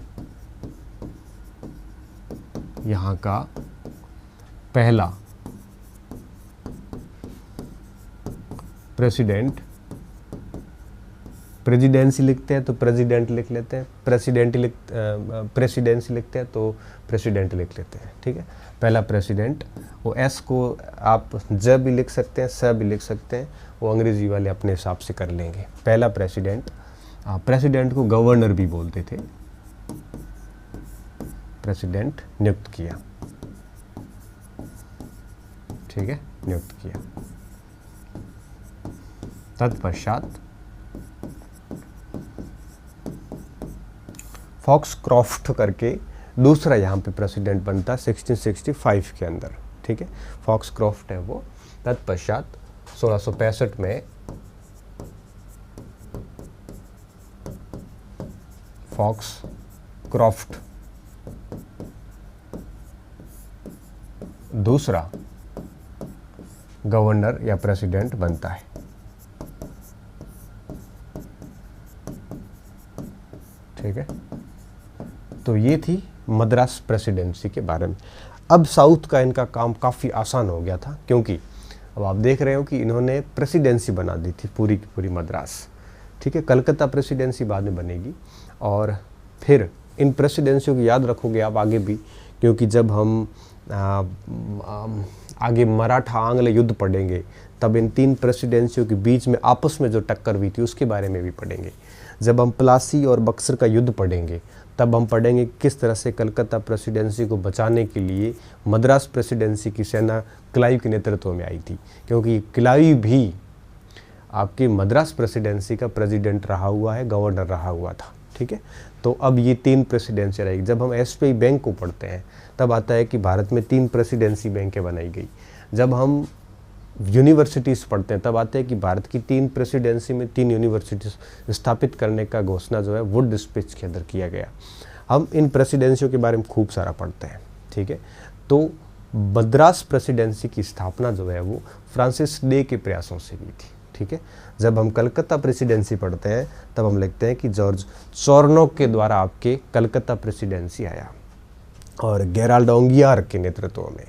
यहाँ का पहला प्रेसिडेंसी लिखते हैं तो प्रेसिडेंट लिख लेते हैं, प्रेसिडेंसी लिखते हैं तो प्रेसिडेंट लिख लेते हैं, ठीक है। पहला प्रेसिडेंट, वो एस को आप ज भी लिख सकते हैं, स भी लिख सकते हैं, वो अंग्रेजी वाले अपने हिसाब से कर लेंगे। पहला प्रेसिडेंट, प्रेसिडेंट को गवर्नर भी बोलते थे, प्रेसिडेंट नियुक्त किया, ठीक है, नियुक्त किया। तत्पश्चात फॉक्सक्रॉफ्ट करके दूसरा यहाँ पे प्रेसिडेंट बनता 1665 के अंदर, ठीक है, फॉक्सक्रॉफ्ट है वो। तत्पश्चात 1665 में फॉक्सक्रॉफ्ट दूसरा गवर्नर या प्रेसिडेंट बनता है, ठीक है। तो ये थी मद्रास प्रेसिडेंसी के बारे में। अब साउथ का इनका काम काफ़ी आसान हो गया था, क्योंकि अब आप देख रहे हो कि इन्होंने प्रेसिडेंसी बना दी थी पूरी की पूरी मद्रास, ठीक है। कलकत्ता प्रेसिडेंसी बाद में बनेगी और फिर इन प्रेसिडेंसियों को याद रखोगे आप आगे भी, क्योंकि जब हम आगे मराठा आंग्ल युद्ध पढ़ेंगे तब इन तीन प्रेसिडेंसियों के बीच में आपस में जो टक्कर हुई थी उसके बारे में भी पढ़ेंगे। जब हम प्लासी और बक्सर का युद्ध पढ़ेंगे तब हम पढ़ेंगे किस तरह से कलकत्ता प्रेसिडेंसी को बचाने के लिए मद्रास प्रेसिडेंसी की सेना क्लाइव के नेतृत्व में आई थी, क्योंकि क्लाइव भी आपकी मद्रास प्रेसिडेंसी का प्रेसिडेंट रहा हुआ है, गवर्नर रहा हुआ था, ठीक है। तो अब ये तीन प्रेसिडेंसी रहेगी। जब हम एसबीआई बैंक को पढ़ते हैं तब आता है कि भारत में 3 प्रेसिडेंसी बैंकें बनाई गई। जब हम यूनिवर्सिटीज़ पढ़ते हैं तब आते हैं कि भारत की 3 प्रेसिडेंसी में 3 यूनिवर्सिटीज़ स्थापित करने का घोषणा जो है वुड स्पीच के अंदर किया गया। हम इन प्रेसिडेंसियों के बारे में खूब सारा पढ़ते हैं, ठीक है। तो मद्रास प्रेसिडेंसी की स्थापना जो है वो फ्रांसिस डे के प्रयासों से हुई थी, ठीक है। जब हम कलकत्ता प्रेसिडेंसी पढ़ते हैं तब हम लिखते हैं कि जॉर्ज चॉर्नोक के द्वारा आपके कलकत्ता प्रेसिडेंसी आया और गेराल्ड ओंगियार के नेतृत्व में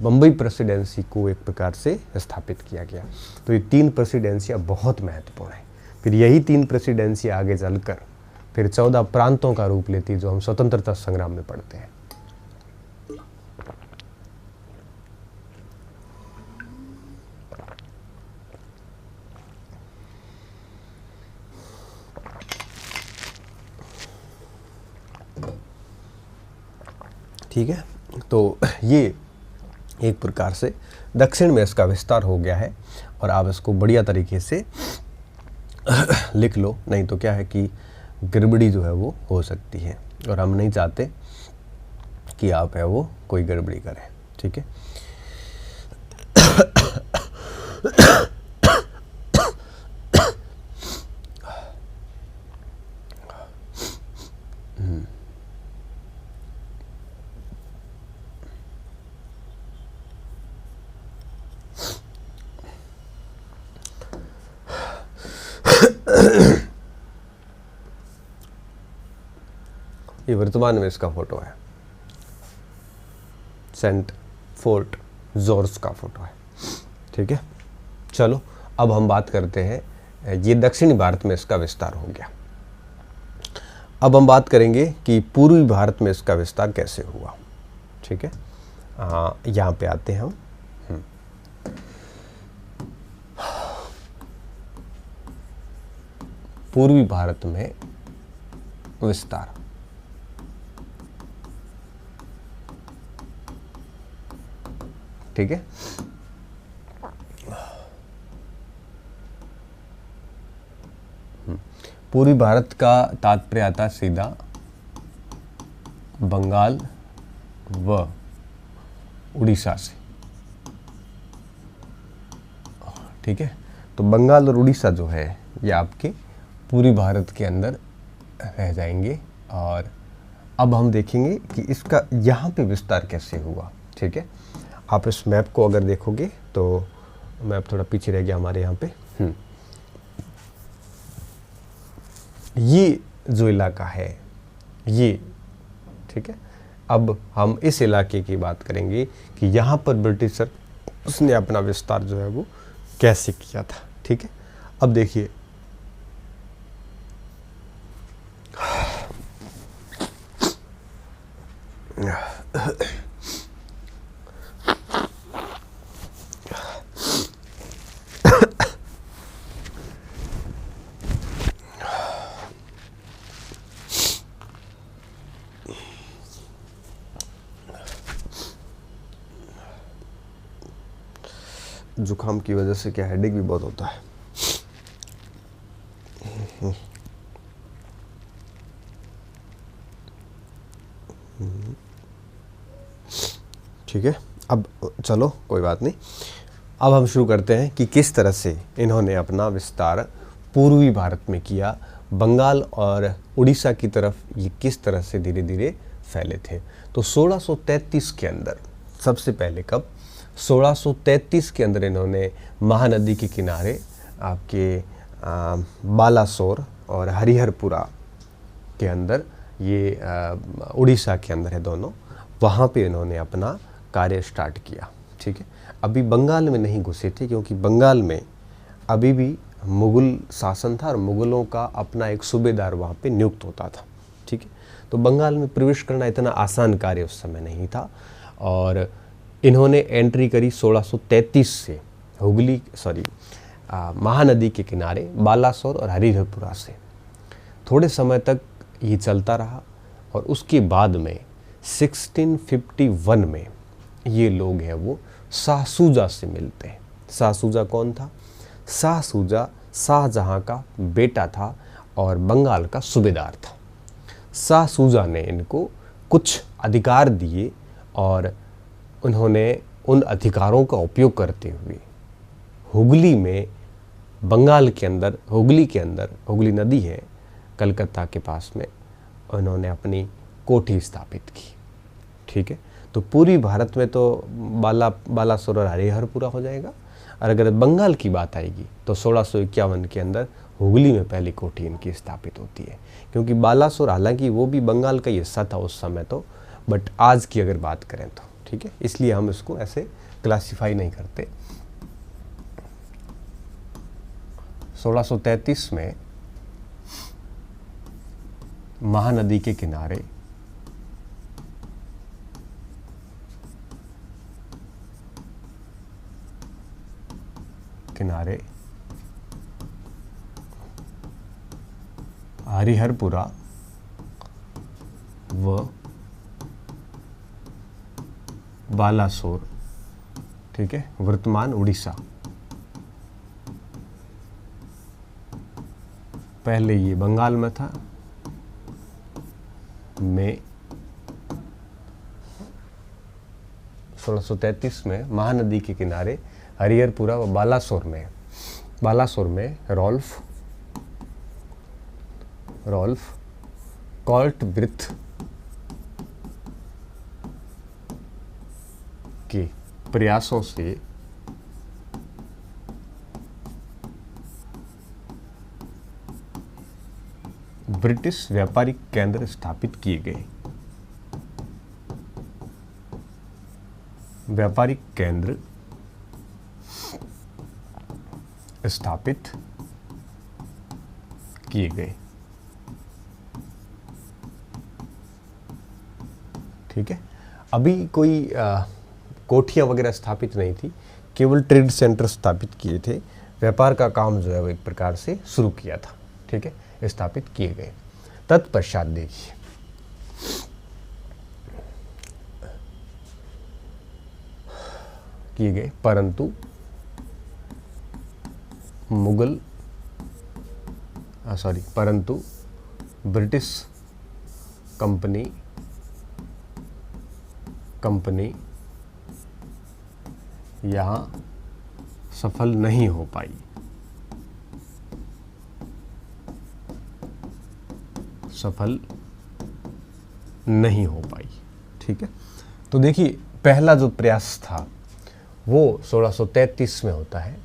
बम्बई प्रेसिडेंसी को एक प्रकार से स्थापित किया गया। तो ये 3 प्रेसिडेंसियाँ बहुत महत्वपूर्ण हैं। फिर यही 3 प्रेसिडेंसी आगे चलकर फिर 14 प्रांतों का रूप लेती, जो हम स्वतंत्रता संग्राम में पढ़ते हैं। ठीक है, तो ये एक प्रकार से दक्षिण में इसका विस्तार हो गया है और आप इसको बढ़िया तरीके से लिख लो, नहीं तो क्या है कि गड़बड़ी जो है वो हो सकती है और हम नहीं चाहते कि आप है वो कोई गड़बड़ी करें, ठीक है। ये वर्तमान में इसका फोटो है, सेंट फोर्ट जॉर्ज का फोटो है, ठीक है। चलो अब हम बात करते हैं, ये दक्षिणी भारत में इसका विस्तार हो गया। अब हम बात करेंगे कि पूर्वी भारत में इसका विस्तार कैसे हुआ, ठीक है। यहाँ पे आते हैं हम। पूर्वी भारत में विस्तार, ठीक है। पूर्वी भारत का तात्पर्य आता है सीधा बंगाल व उड़ीसा से, ठीक है। तो बंगाल और उड़ीसा जो है ये आपके पूर्वी भारत के अंदर रह जाएंगे। और अब हम देखेंगे कि इसका यहाँ पे विस्तार कैसे हुआ, ठीक है। आप इस मैप को अगर देखोगे तो मैप थोड़ा पीछे रह गया हमारे यहाँ पे। ये जो इलाका है ये, ठीक है। अब हम इस इलाके की बात करेंगे कि यहाँ पर ब्रिटिशर उसने अपना विस्तार जो है वो कैसे किया था, ठीक है। अब देखिए जुकाम की वजह से क्या हेडेक भी बहुत होता है। ठीक है, अब चलो कोई बात नहीं। अब हम शुरू करते हैं कि किस तरह से इन्होंने अपना विस्तार पूर्वी भारत में किया। बंगाल और उड़ीसा की तरफ ये किस तरह से धीरे धीरे फैले थे। तो 1633 के अंदर, सबसे पहले कब, 1633 के अंदर इन्होंने महानदी के किनारे आपके बालासोर और हरिहरपुरा के अंदर, ये उड़ीसा के अंदर है दोनों, वहाँ पे इन्होंने अपना कार्य स्टार्ट किया, ठीक है। अभी बंगाल में नहीं घुसे थे क्योंकि बंगाल में अभी भी मुग़ल शासन था और मुग़लों का अपना एक सूबेदार वहाँ पे नियुक्त होता था, ठीक है। तो बंगाल में प्रवेश करना इतना आसान कार्य उस समय नहीं था। और इन्होंने एंट्री करी 1633 से महानदी के किनारे बालासोर और हरिहरपुरा से। थोड़े समय तक ये चलता रहा और उसके बाद में 1651 में ये लोग हैं वो शाह सूजा से मिलते हैं। शाह सूजा कौन था? शाह सूजा शाहजहाँ का बेटा था और बंगाल का सूबेदार था। शाह सूजा ने इनको कुछ अधिकार दिए और उन्होंने उन अधिकारों का उपयोग करते हुए हुगली में, बंगाल के अंदर, हुगली के अंदर, हुगली नदी है कलकत्ता के पास में, उन्होंने अपनी कोठी स्थापित की, ठीक है। तो पूरी भारत में तो बालासोर और हरिहरपुरा हो जाएगा। और अगर बंगाल की बात आएगी तो 1651 के अंदर हुगली में पहली कोठी इनकी स्थापित होती है। क्योंकि बालासोर हालांकि वो भी बंगाल का ही हिस्सा था उस समय तो, बट आज की अगर बात करें तो, ठीक है, इसलिए हम इसको ऐसे क्लासिफाई नहीं करते। 1633 में महानदी के किनारे हरिहरपुरा व बालासोर, ठीक है, वर्तमान उड़ीसा, पहले ये बंगाल में था, में 1633 में महानदी के किनारे हरिहरपुरा व बालासोर में रॉल्फ कॉल्टब्रिथ के प्रयासों से ब्रिटिश व्यापारिक केंद्र स्थापित किए गए। व्यापारिक केंद्र स्थापित किए गए, ठीक है। अभी कोई कोठियाँ वगैरह स्थापित नहीं थी, केवल ट्रेड सेंटर स्थापित किए थे। व्यापार का काम जो है वो एक प्रकार से शुरू किया था, ठीक है, स्थापित किए गए। तत्पश्चात देखिए किए गए, परंतु मुगल परंतु ब्रिटिश कंपनी यहाँ सफल नहीं हो पाई। ठीक है, तो देखिए पहला जो प्रयास था वो 1633 में होता है,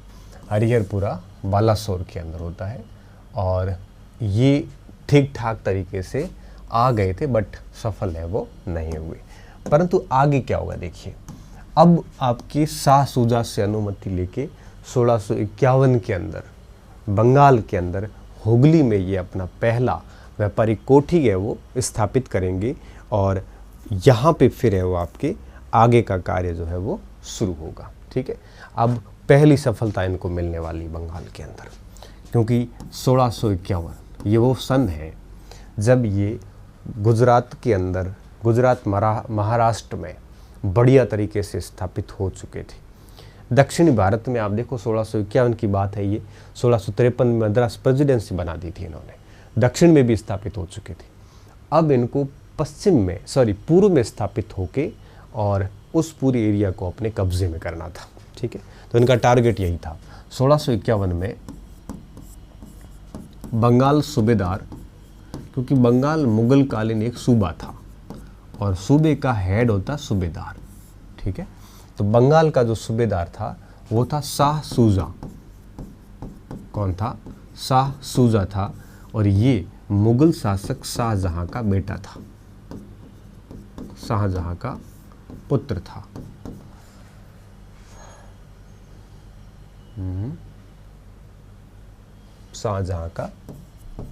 हरिहरपुरा बालासोर के अंदर होता है, और ये ठीक ठाक तरीके से आ गए थे, बट सफल है वो नहीं हुए। परंतु आगे क्या होगा देखिए, अब आपकी शाह शुजा से अनुमति लेके 1651 के अंदर बंगाल के अंदर हुगली में ये अपना पहला व्यापारिक कोठी है वो स्थापित करेंगे, और यहाँ पे फिर है वो आपके आगे का कार्य जो है वो शुरू होगा। ठीक है, अब पहली सफलता इनको मिलने वाली बंगाल के अंदर, क्योंकि 1651 ये वो सन है जब ये गुजरात के अंदर, गुजरात महाराष्ट्र में बढ़िया तरीके से स्थापित हो चुके थे। दक्षिणी भारत में आप देखो 1651 की बात है, ये 1653 में मद्रास प्रेसिडेंसी बना दी थी इन्होंने, दक्षिण में भी स्थापित हो चुके थे। अब इनको पूर्व में स्थापित होके और उस पूरी एरिया को अपने कब्जे में करना था। ठीक है, तो इनका टारगेट यही था। 1651 में बंगाल सूबेदार, क्योंकि बंगाल मुगल कालीन एक सूबा था और सूबे का हेड होता सूबेदार। ठीक है, तो बंगाल का जो सूबेदार था वो था शाह शुजा। कौन था? शाह शुजा था, और ये मुगल शासक शाहजहां का बेटा था, शाहजहां का पुत्र था। शाहजहां का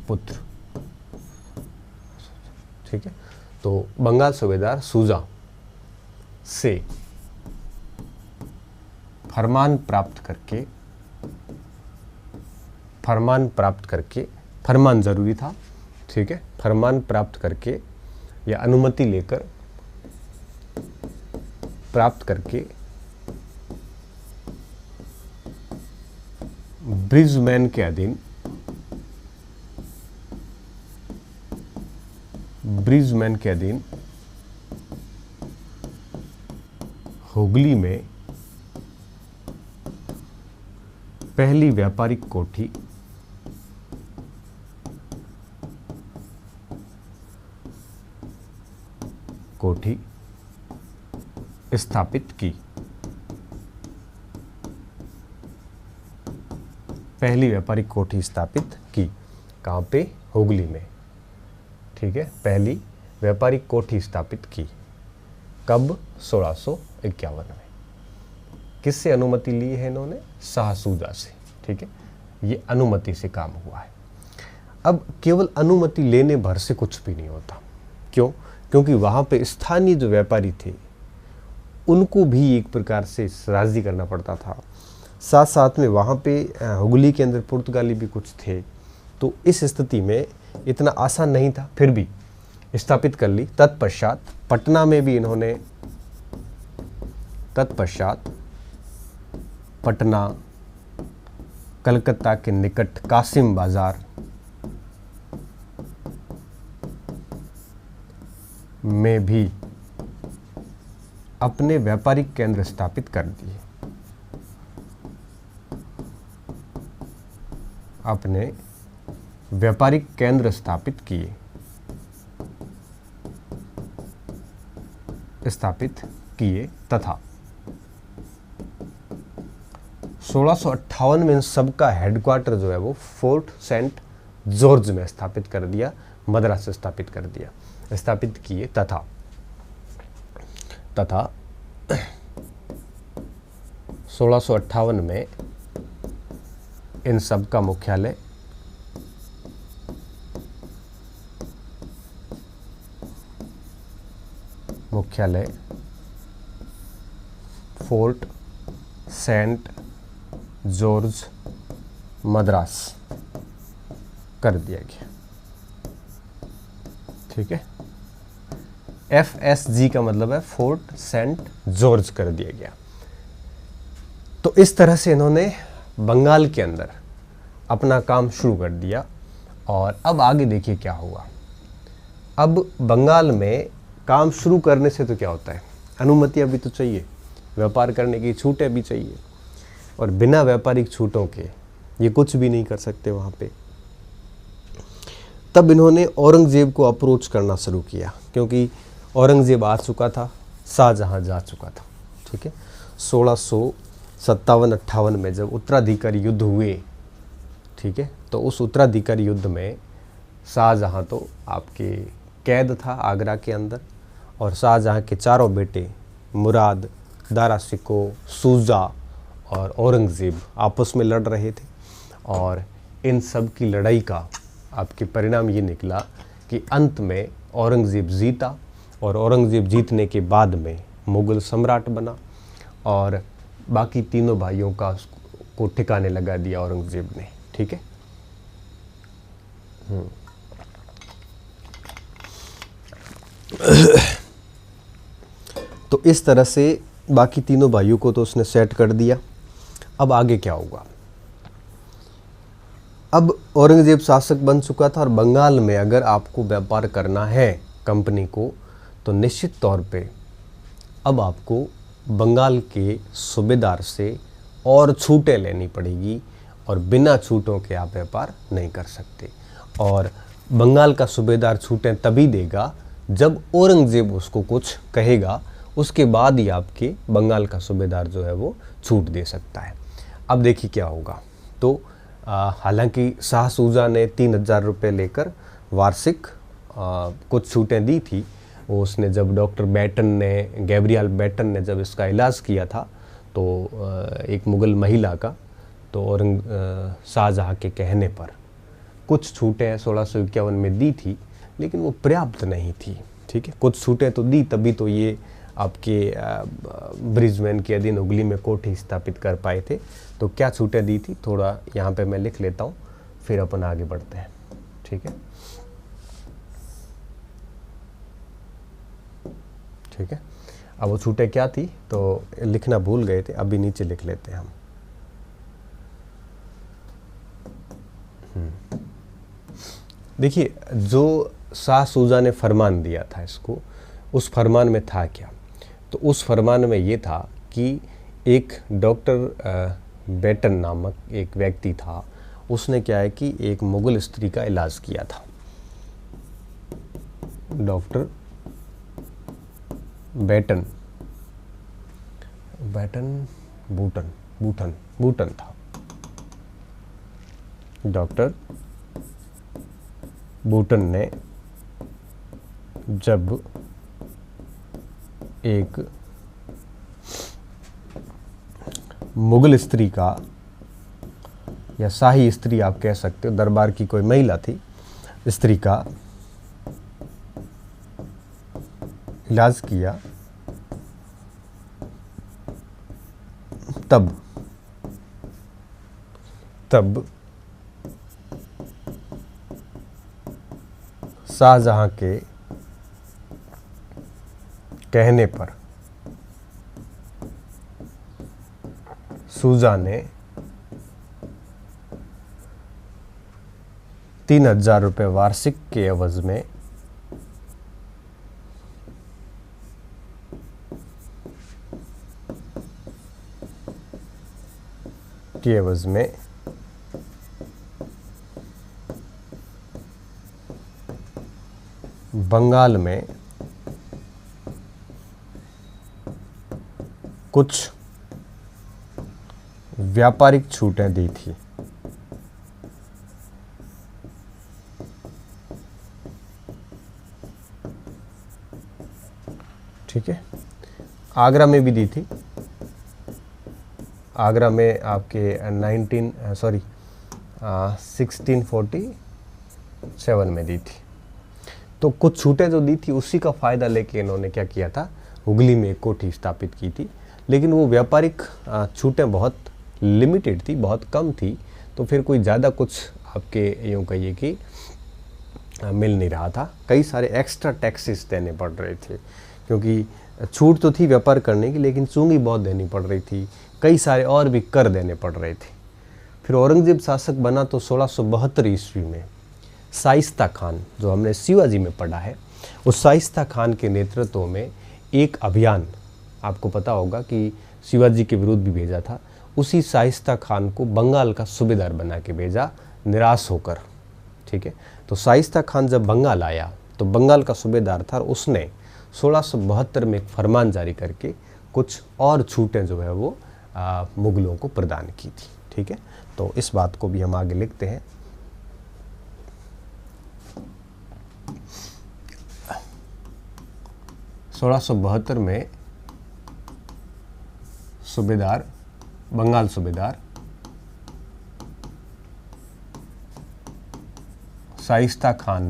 पुत्र। ठीक है, तो बंगाल सूबेदार शुजा से फरमान प्राप्त करके, फरमान जरूरी था। ठीक है, फरमान प्राप्त करके या अनुमति लेकर प्राप्त करके ब्रिजमैन के अधीन हुगली में पहली व्यापारिक कोठी स्थापित की। पहली व्यापारिक कोठी स्थापित की कहाँ पे? हुगली में। ठीक है, पहली व्यापारिक कोठी स्थापित की कब? 1651 में। किससे अनुमति ली है इन्होंने? शाह शुजा से। ठीक है, ये अनुमति से काम हुआ है। अब केवल अनुमति लेने भर से कुछ भी नहीं होता। क्यों? क्योंकि वहाँ पे स्थानीय जो व्यापारी थे उनको भी एक प्रकार से राजी करना पड़ता था। साथ साथ में वहाँ पे हुगली के अंदर पुर्तगाली भी कुछ थे, तो इस स्थिति में इतना आसान नहीं था, फिर भी स्थापित कर ली। तत्पश्चात पटना में भी इन्होंने, पटना, कलकत्ता के निकट कासिम बाजार में भी अपने व्यापारिक केंद्र स्थापित कर दिए। अपने व्यापारिक केंद्र स्थापित किए तथा 1658 में इन सबका हेडक्वार्टर जो है वो फोर्ट सेंट जॉर्ज में स्थापित कर दिया, मद्रास से स्थापित किए तथा 1658 में इन सब का मुख्यालय फोर्ट सेंट जॉर्ज मद्रास कर दिया गया। ठीक है, FSG का मतलब है फोर्ट सेंट जॉर्ज कर दिया गया। तो इस तरह से इन्होंने बंगाल के अंदर अपना काम शुरू कर दिया और अब आगे देखिए क्या हुआ। अब बंगाल में काम शुरू करने से तो क्या होता है, अनुमतियां भी तो चाहिए, व्यापार करने की छूटें भी चाहिए, और बिना व्यापारिक छूटों के ये कुछ भी नहीं कर सकते वहाँ पे। तब इन्होंने औरंगजेब को अप्रोच करना शुरू किया, क्योंकि औरंगजेब आ चुका था, शाहजहाँ जा चुका था। ठीक है, 1657-58 में जब उत्तराधिकारी युद्ध हुए, ठीक है, तो उस उत्तराधिकारी युद्ध में शाहजहाँ तो आपके कैद था आगरा के अंदर, और शाहजहाँ के चारों बेटे मुराद, दारा शिकोह, शुजा और औरंगज़ेब आपस में लड़ रहे थे। और इन सब की लड़ाई का आपके परिणाम ये निकला कि अंत में औरंगज़ेब जीता, और औरंगज़ेब जीतने के बाद में मुग़ल सम्राट बना, और बाकी तीनों भाइयों को ठिकाने लगा दिया औरंगज़ेब ने। ठीक है, तो इस तरह से बाकी तीनों भाइयों को तो उसने सेट कर दिया। अब आगे क्या होगा, अब औरंगज़ेब शासक बन चुका था, और बंगाल में अगर आपको व्यापार करना है कंपनी को, तो निश्चित तौर पे अब आपको बंगाल के सूबेदार से और छूटें लेनी पड़ेगी, और बिना छूटों के आप व्यापार नहीं कर सकते। और बंगाल का सूबेदार छूटें तभी देगा जब औरंगज़ेब उसको कुछ कहेगा, उसके बाद ही आपके बंगाल का सूबेदार जो है वो छूट दे सकता है। अब देखिए क्या होगा। तो हालांकि शाह शुजा ने 3000 रुपये लेकर वार्षिक कुछ छूटें दी थी। वो उसने जब डॉक्टर बैटन ने, गैब्रियल बैटन ने जब इसका इलाज किया था, तो एक मुग़ल महिला का, तो शाहजहाँ के कहने पर कुछ छूटें 1651 में दी थी, लेकिन वो पर्याप्त नहीं थी। ठीक है, कुछ छूटें तो दी, तभी तो ये आपके ब्रिजमैन के अधीन हुगली में कोठी स्थापित कर पाए थे। तो क्या छूटें दी थी, थोड़ा यहाँ पे मैं लिख लेता हूँ, फिर अपन आगे बढ़ते हैं। ठीक है, ठीक है। अब वो छूटें क्या थी तो लिखना भूल गए थे, अभी नीचे लिख लेते हैं हम। देखिए, जो शाह शुजा ने फरमान दिया था इसको, उस फरमान में था क्या, तो उस फरमान में ये था कि एक डॉक्टर बैटन नामक एक व्यक्ति था, उसने क्या है कि एक मुग़ल स्त्री का इलाज किया था। डॉक्टर बैटन बूटन था। डॉक्टर बूटन ने जब एक मुग़ल स्त्री का, या शाही स्त्री आप कह सकते हो, दरबार की कोई महिला थी, स्त्री का इलाज किया, तब शाहजहाँ के कहने पर शुजा ने 3000 रुपये वार्षिक के एवज में बंगाल में कुछ व्यापारिक छूटें दी थी। ठीक है, आगरा में भी दी थी। आगरा में आपके 1647 में दी थी। तो कुछ छूटें जो दी थी उसी का फ़ायदा लेके इन्होंने क्या किया था, हुगली में एक कोठी स्थापित की थी। लेकिन वो व्यापारिक छूटें बहुत लिमिटेड थी, बहुत कम थी, तो फिर कोई ज़्यादा कुछ आपके यूँ कहिए कि मिल नहीं रहा था। कई सारे एक्स्ट्रा टैक्सेस देने पड़ रहे थे, क्योंकि छूट तो थी व्यापार करने की, लेकिन चूंगी बहुत देनी पड़ रही थी, कई सारे और भी कर देने पड़ रहे थे। फिर औरंगज़ेब शासक बना तो 1672 ईस्वी में शाइस्ता खान, जो हमने शिवाजी में पढ़ा है, उस शाइस्ता खान के नेतृत्व में एक अभियान, आपको पता होगा कि शिवाजी के विरुद्ध भी भेजा था, उसी शाइस्ता खान को बंगाल का सूबेदार बना के भेजा, निराश होकर। ठीक है, तो शाइस्ता खान जब बंगाल आया तो बंगाल का सूबेदार था, और उसने 1672 में एक फरमान जारी करके कुछ और छूटें जो है वो मुगलों को प्रदान की थी। ठीक है, तो इस बात को भी हम आगे लिखते हैं। (1672) में सूबेदार, बंगाल सूबेदार शाइस्ता खान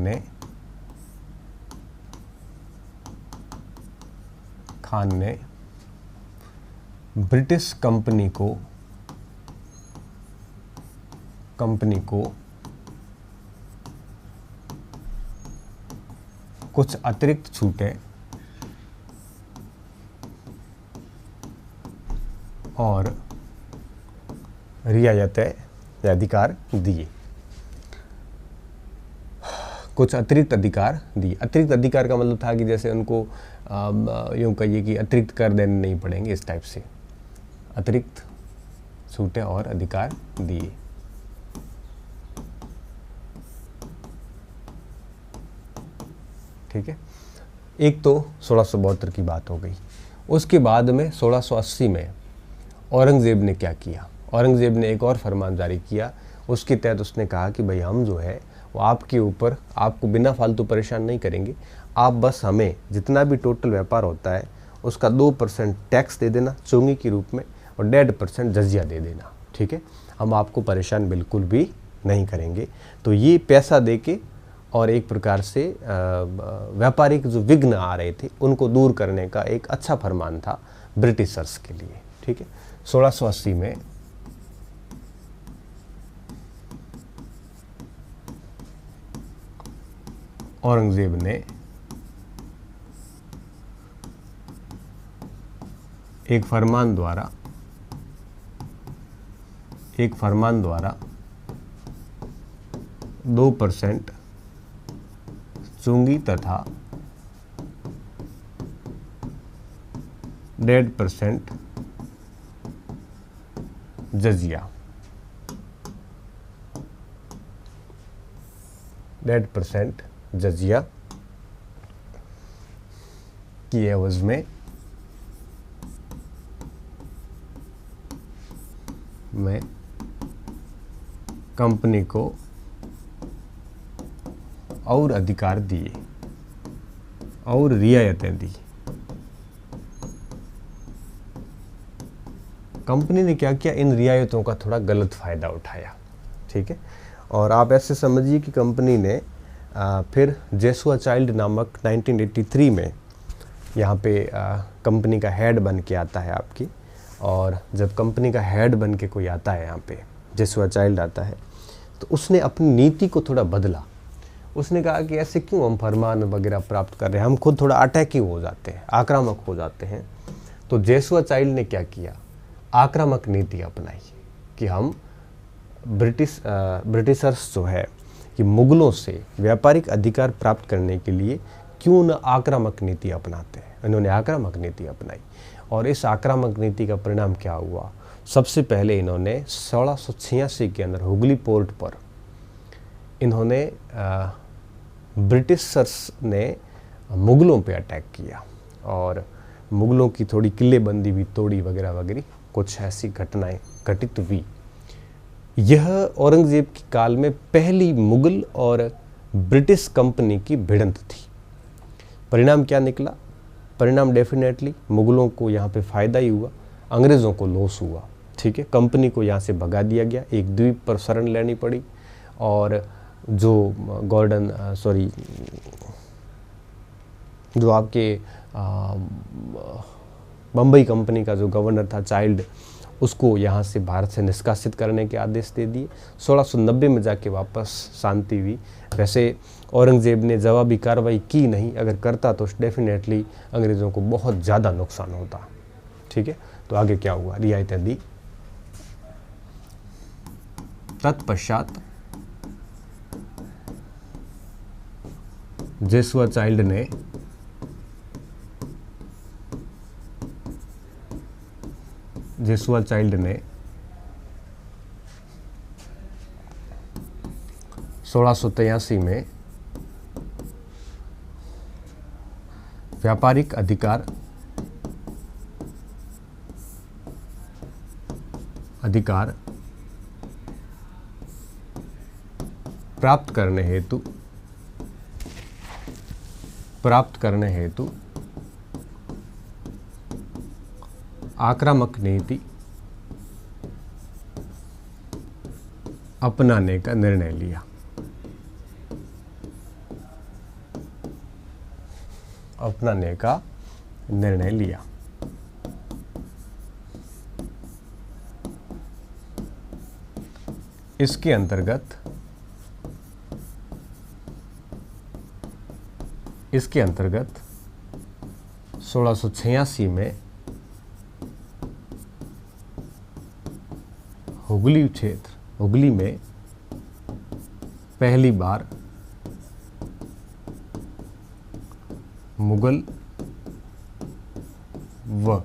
ने ब्रिटिश कंपनी को कुछ अतिरिक्त छूटें और रियायतें या अधिकार दिए। कुछ अतिरिक्त अधिकार दिए। अतिरिक्त अधिकार का मतलब था कि जैसे उनको यूँ कहिए कि अतिरिक्त कर देने नहीं पड़ेंगे, इस टाइप से अतिरिक्त छूटें और अधिकार दिए। ठीक है, एक तो 1672 की बात हो गई। उसके बाद में 1680 में औरंगज़ेब ने क्या किया? औरंगज़ेब ने एक और फरमान जारी किया। उसके तहत उसने कहा कि भाई हम जो है वो आपके ऊपर, आपको बिना फालतू परेशान नहीं करेंगे, आप बस हमें जितना भी टोटल व्यापार होता है उसका 2% टैक्स दे देना चोंगी के रूप में, और 1.5% जजिया दे देना। ठीक है, हम आपको परेशान बिल्कुल भी नहीं करेंगे। तो ये पैसा दे के और एक प्रकार से व्यापारिक जो विघ्न आ रहे थे उनको दूर करने का एक अच्छा फरमान था ब्रिटिशर्स के लिए। ठीक है, 1680 में औरंगज़ेब ने एक फरमान द्वारा 2% चुंगी तथा 1.5% जजिया, 1.5% जजिया की एवज में कंपनी को और अधिकार दिए और रियायतें दी। कंपनी ने क्या किया? इन रियायतों का थोड़ा गलत फ़ायदा उठाया। ठीक है, और आप ऐसे समझिए कि कंपनी ने फिर जेसुआ चाइल्ड नामक 1983 में यहाँ पे कंपनी का हेड बन के आता है आपकी। और जब कंपनी का हेड बन के कोई आता है यहाँ पे, जेसुआ चाइल्ड आता है, तो उसने अपनी नीति को थोड़ा बदला। उसने कहा कि ऐसे क्यों हम फरमान वगैरह प्राप्त कर रहे हैं, हम खुद थोड़ा अटैकिंग हो जाते हैं, आक्रामक हो जाते हैं। तो जेसुआ चाइल्ड ने क्या किया? आक्रामक नीति अपनाई कि हम ब्रिटिशर्स जो है कि मुगलों से व्यापारिक अधिकार प्राप्त करने के लिए क्यों न आक्रामक नीति अपनाते हैं। इन्होंने आक्रामक नीति अपनाई, और इस आक्रामक नीति का परिणाम क्या हुआ? सबसे पहले इन्होंने 1686 के अंदर हुगली पोर्ट पर इन्होंने ब्रिटिशर्स ने मुगलों पे अटैक किया, और मुगलों की थोड़ी किलेबंदी भी तोड़ी वगैरह वगैरह, कुछ ऐसी घटनाएं घटित हुई। यह औरंगज़ेब के काल में पहली मुगल और ब्रिटिश कंपनी की भिड़ंत थी। परिणाम क्या निकला? परिणाम डेफिनेटली मुगलों को यहाँ पे फ़ायदा ही हुआ, अंग्रेज़ों को लॉस हुआ। ठीक है, कंपनी को यहाँ से भगा दिया गया, एक द्वीप पर शरण लेनी पड़ी, और जो जो आपके बम्बई कंपनी का जो गवर्नर था चाइल्ड, उसको यहाँ से भारत से निष्कासित करने के आदेश दे दिए। 1690 में जाके वापस शांति हुई। वैसे औरंगज़ेब ने जवाबी कार्रवाई की नहीं, अगर करता तो डेफिनेटली अंग्रेज़ों को बहुत ज़्यादा नुकसान होता। ठीक है, तो आगे क्या हुआ? रियायतें दी। तत्पश्चात जेसुआ चाइल्ड ने जेसुआ चाइल्ड ने 1683 में व्यापारिक अधिकार प्राप्त करने हेतु आक्रामक नीति अपनाने का निर्णय लिया। इसके अंतर्गत 1686 में हुगली में पहली बार मुगल व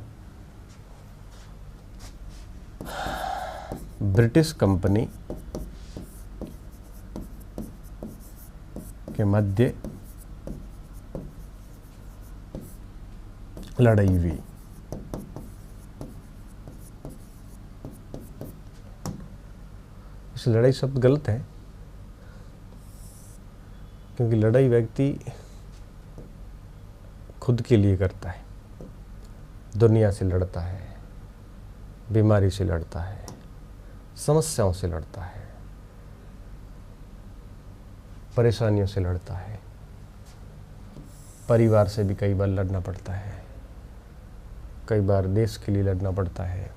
ब्रिटिश कंपनी के मध्य लड़ाई हुई। इस लड़ाई शब्द गलत है, क्योंकि लड़ाई व्यक्ति खुद के लिए करता है, दुनिया से लड़ता है, बीमारी से लड़ता है, समस्याओं से लड़ता है, परेशानियों से लड़ता है, परिवार से भी कई बार लड़ना पड़ता है, कई बार देश के लिए लड़ना पड़ता है।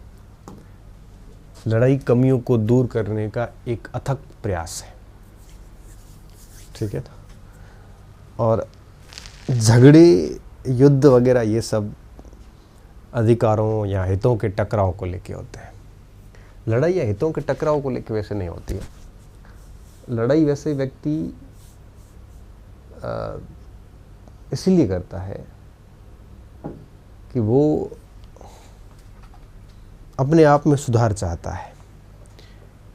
लड़ाई कमियों को दूर करने का एक अथक प्रयास है, ठीक है ना। और झगड़े, युद्ध वगैरह ये सब अधिकारों या हितों के टकराव को लेके होते हैं। लड़ाई या हितों के टकराव को लेके वैसे नहीं होती है। लड़ाई वैसे व्यक्ति इसीलिए करता है कि वो अपने आप में सुधार चाहता है,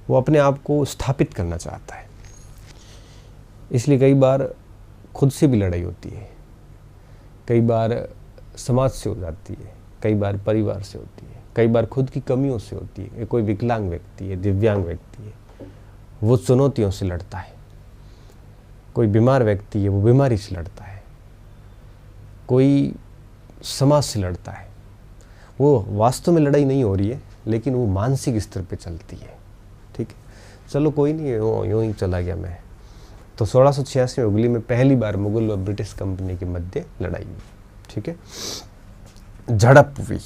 वो अपने आप को स्थापित करना चाहता है। इसलिए कई बार खुद से भी लड़ाई होती है, कई बार समाज से हो जाती है, कई बार परिवार से होती है, कई बार खुद की कमियों से होती है। कोई विकलांग व्यक्ति है, दिव्यांग व्यक्ति है, वो चुनौतियों से लड़ता है। कोई बीमार व्यक्ति है, वो बीमारी से लड़ता है। कोई समाज से लड़ता है। वो वास्तव में लड़ाई नहीं हो रही है, लेकिन वो मानसिक स्तर पे चलती है, ठीक है। चलो कोई नहीं, यूँ ही चला गया मैं। तो 1686 में हुगली में पहली बार मुगल और ब्रिटिश कंपनी के मध्य लड़ाई हुई, ठीक है, झड़प हुई,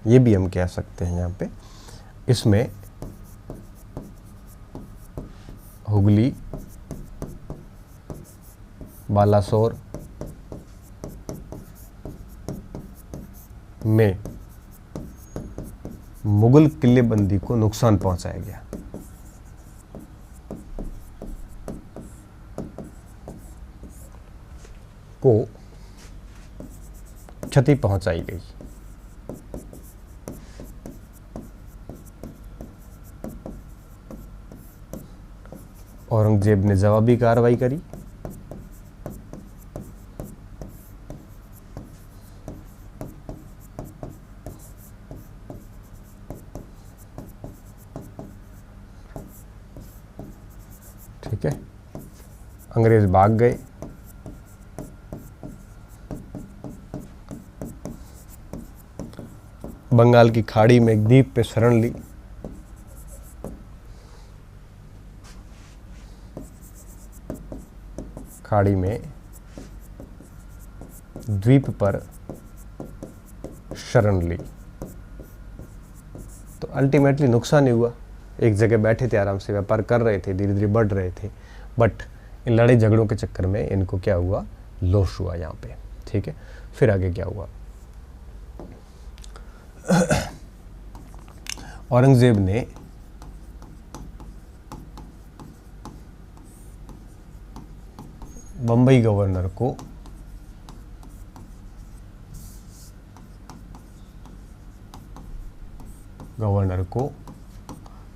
ये भी हम कह सकते हैं यहाँ पे। इसमें हुगली, बालासोर में मुगल किलेबंदी को नुकसान पहुंचाया गया। को क्षति पहुंचाई गई। औरंगजेब ने जवाबी कार्रवाई करी। ठीक है, अंग्रेज भाग गए। बंगाल की खाड़ी में एक द्वीप पे शरण ली। खाड़ी में द्वीप पर शरण ली, तो अल्टीमेटली नुकसान ही हुआ। एक जगह बैठे थे, आराम से व्यापार कर रहे थे, धीरे धीरे बढ़ रहे थे, बट इन लड़ाई झगड़ों के चक्कर में इनको क्या हुआ, लॉस हुआ यहाँ पे, ठीक है। फिर आगे क्या हुआ, औरंगजेब ने बम्बई गवर्नर को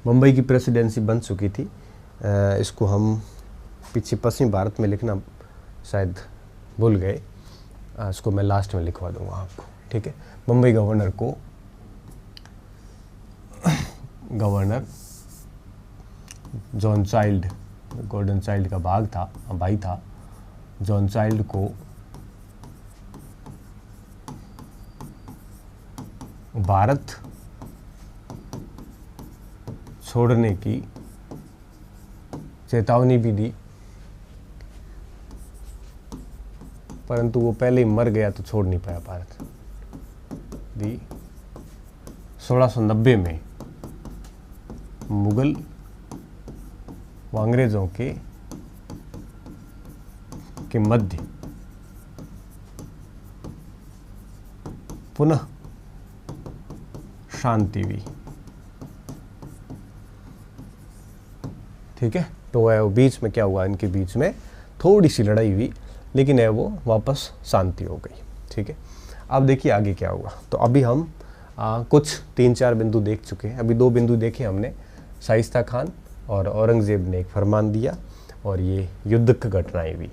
बम्बई की प्रेसिडेंसी बन चुकी थी। इसको हम पीछे पश्चिमी भारत में लिखना शायद भूल गए, इसको मैं लास्ट में लिखवा दूंगा आपको, ठीक है। बम्बई गवर्नर को governor John Child, Gordon Child का भाई था, जॉन चाइल्ड को भारत छोड़ने की चेतावनी भी दी, परंतु वो पहले ही मर गया तो छोड़ नहीं पाया भारत दी। 1690 में मुगल व अंग्रेजों के मध्य पुनः शांति हुई, ठीक है। तो वो बीच में क्या हुआ, इनके बीच में थोड़ी सी लड़ाई हुई, लेकिन है वो वापस शांति हो गई, ठीक है। अब देखिए आगे क्या हुआ। तो अभी हम कुछ 3-4 बिंदु देख चुके हैं। अभी 2 बिंदु देखे हमने, शाइस्ता खान और औरंगजेब ने एक फरमान दिया और ये युद्ध की घटनाएं हुई।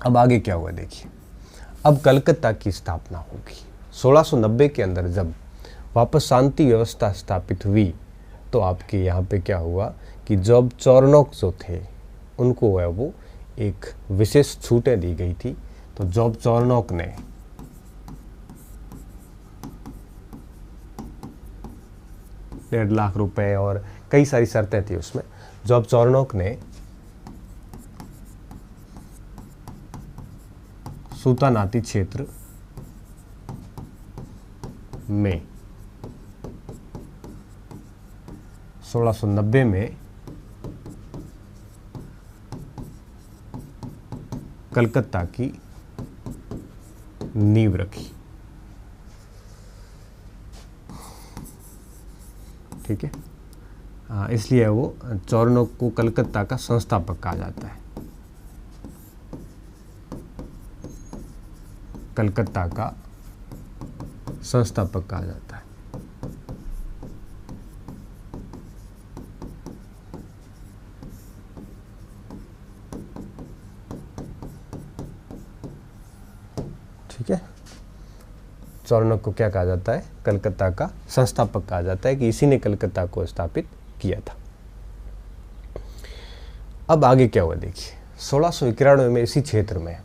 अब आगे क्या हुआ देखिए। अब कलकत्ता की स्थापना होगी 1690 के अंदर। जब वापस शांति व्यवस्था स्थापित हुई तो आपके यहाँ पे क्या हुआ कि जब चौरनौक जो थे उनको है वो एक विशेष छूटें दी गई थी। तो जॉब चौरनौक ने ₹1.5 लाख और कई सारी शर्तें थी उसमें। जॉब चौरनौक ने सूतानाती क्षेत्र में 1690 में कलकत्ता की नींव रखी, ठीक है। इसलिए वो चौरनौक को कलकत्ता का संस्थापक कहा जाता है, कलकत्ता का संस्थापक कहा जाता है। ठीक है, चौरनौक को क्या कहा जाता है, कलकत्ता का संस्थापक कहा जाता है कि इसी ने कलकत्ता को स्थापित किया था। अब आगे क्या हुआ देखिए। 1691 में इसी क्षेत्र में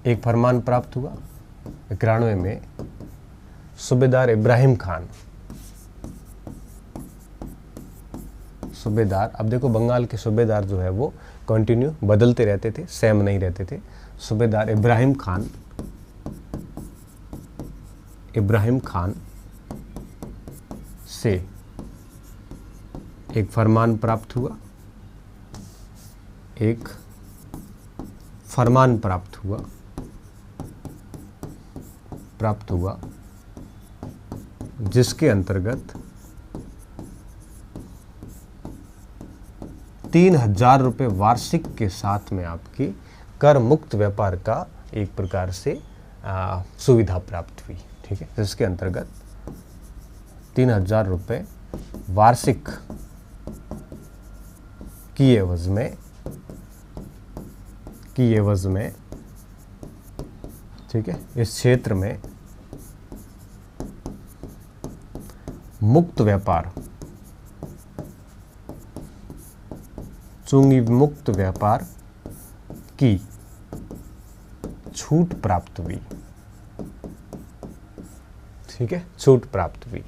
एक फरमान प्राप्त हुआ। 91 में सूबेदार इब्राहिम खान, सूबेदार, अब देखो बंगाल के सूबेदार जो है वो कंटिन्यू बदलते रहते थे, सेम नहीं रहते थे। सूबेदार इब्राहिम खान से एक फरमान प्राप्त हुआ जिसके अंतर्गत 3000 रुपये वार्षिक के साथ में आपकी कर मुक्त व्यापार का एक प्रकार से सुविधा प्राप्त हुई, ठीक है। जिसके अंतर्गत 3000 रुपये वार्षिक की एवज में, ठीक है, इस क्षेत्र में मुक्त व्यापार, चुंगी मुक्त व्यापार की छूट प्राप्त हुई, ठीक है, छूट प्राप्त हुई।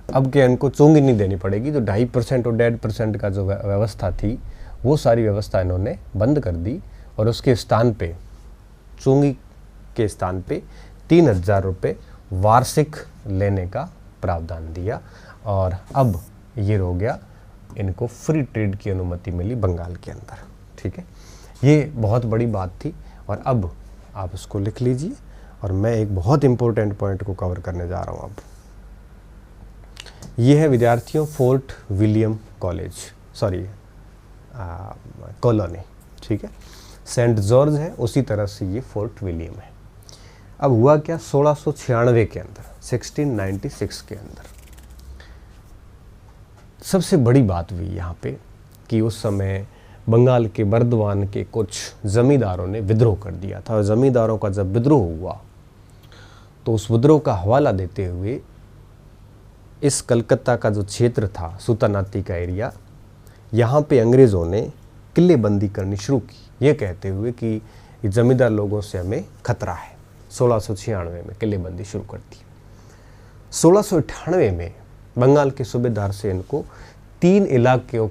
अब क्या इनको चुंगी नहीं देनी पड़ेगी, जो 2.5% और 1.5% का जो व्यवस्था थी वो सारी व्यवस्था इन्होंने बंद कर दी और उसके स्थान पे, चुंगी के स्थान पे 3000 रुपये वार्षिक लेने का प्रावधान दिया। और अब ये हो गया, इनको फ्री ट्रेड की अनुमति मिली बंगाल के अंदर, ठीक है। ये बहुत बड़ी बात थी और अब आप इसको लिख लीजिए और मैं एक बहुत इंपॉर्टेंट पॉइंट को कवर करने जा रहा हूँ। अब ये है विद्यार्थियों fort William college, sorry colony, ठीक है। सेंट जॉर्ज है, उसी तरह से ये फोर्ट विलियम है। अब हुआ क्या, 1696 के अंदर, 1696 के अंदर सबसे बड़ी बात हुई यहाँ पे कि उस समय बंगाल के बर्दवान के कुछ ज़मींदारों ने विद्रोह कर दिया था, और ज़मींदारों का जब विद्रोह हुआ तो उस विद्रोह का हवाला देते हुए इस कलकत्ता का जो क्षेत्र था, सुल्तानाती का एरिया, यहाँ पे अंग्रेज़ों ने किलेबंदी करनी शुरू की, ये कहते हुए कि ज़मींदार लोगों से हमें खतरा है। 1696 में किलेबंदी शुरू कर दी। 1698 में बंगाल के सूबेदार से इनको 3 इलाकों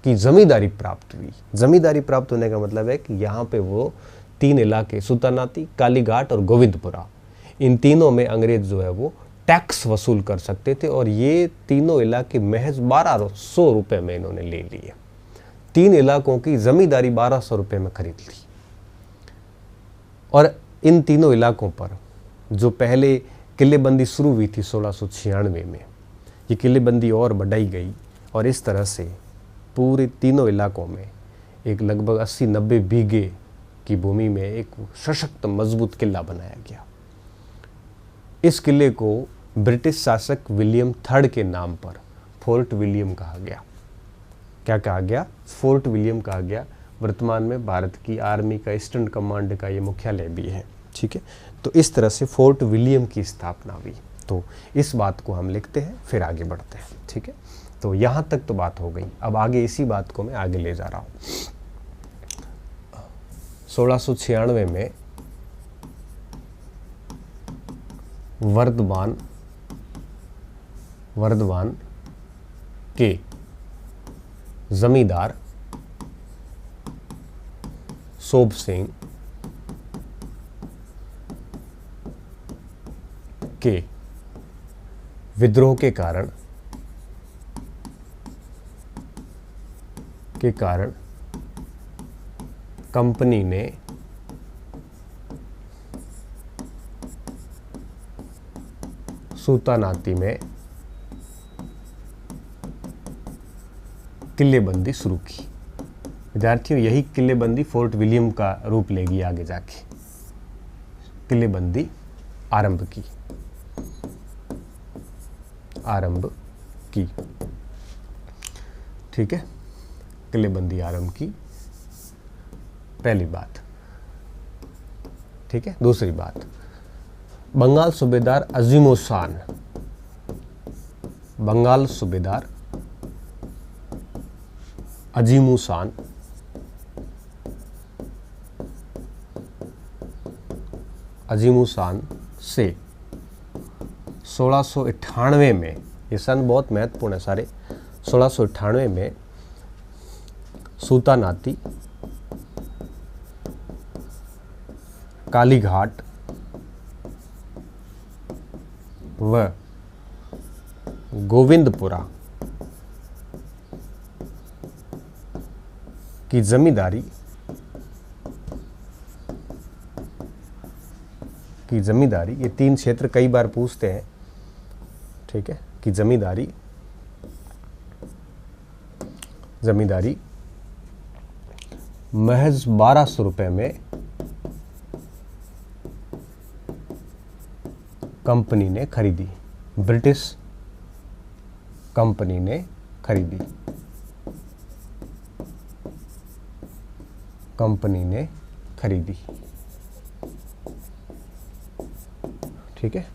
की ज़मींदारी प्राप्त हुई। ज़मींदारी प्राप्त होने का मतलब है कि यहाँ पे वो 3 इलाके, सुल्तानाती, कालीघाट और गोविंदपुरा, इन तीनों में अंग्रेज जो है वो टैक्स वसूल कर सकते थे, और ये तीनों इलाके महज 1200 रुपये में इन्होंने ले लिए। 3 इलाकों की ज़मींदारी 1200 रुपये में खरीद ली। और इन तीनों इलाकों पर जो पहले किलेबंदी शुरू हुई थी 1696 में, ये किलेबंदी और बढ़ाई गई, और इस तरह से पूरे तीनों इलाकों में एक लगभग 80-90 बीघे की भूमि में एक सशक्त मजबूत किला बनाया गया। इस किले को ब्रिटिश शासक विलियम III के नाम पर फोर्ट विलियम कहा गया। क्या कहा गया? फोर्ट विलियम कहा गया। वर्तमान में भारत की आर्मी का ईस्टर्न कमांड का ये मुख्यालय भी है, ठीक है। तो इस तरह से फोर्ट विलियम की स्थापना हुई। तो इस बात को हम लिखते हैं, फिर आगे बढ़ते हैं, ठीक है। तो यहाँ तक तो बात हो गई। अब आगे इसी बात को मैं आगे ले जा रहा हूँ। 1696 में वर्धमान के जमींदार सोब सिंह के विद्रोह के कारण कंपनी ने सुल्तानाती में किलेबंदी शुरू की। विद्यार्थियों, यही किलेबंदी फोर्ट विलियम का रूप लेगी आगे जाके। किलेबंदी आरंभ की, ठीक है। किलेबंदी आरंभ की, पहली बात, ठीक है। दूसरी बात, बंगाल सूबेदार अजीमुसान से 1698 में, ये सन बहुत महत्वपूर्ण है सारे, 1698 में सुल्तानाती, कालीघाट व गोविंदपुरा की जमींदारी ये 3 क्षेत्र कई बार पूछते हैं, ठीक है, कि जमींदारी महज 1200 रुपये में कंपनी ने खरीदी, ब्रिटिश कंपनी ने खरीदी, ठीक है।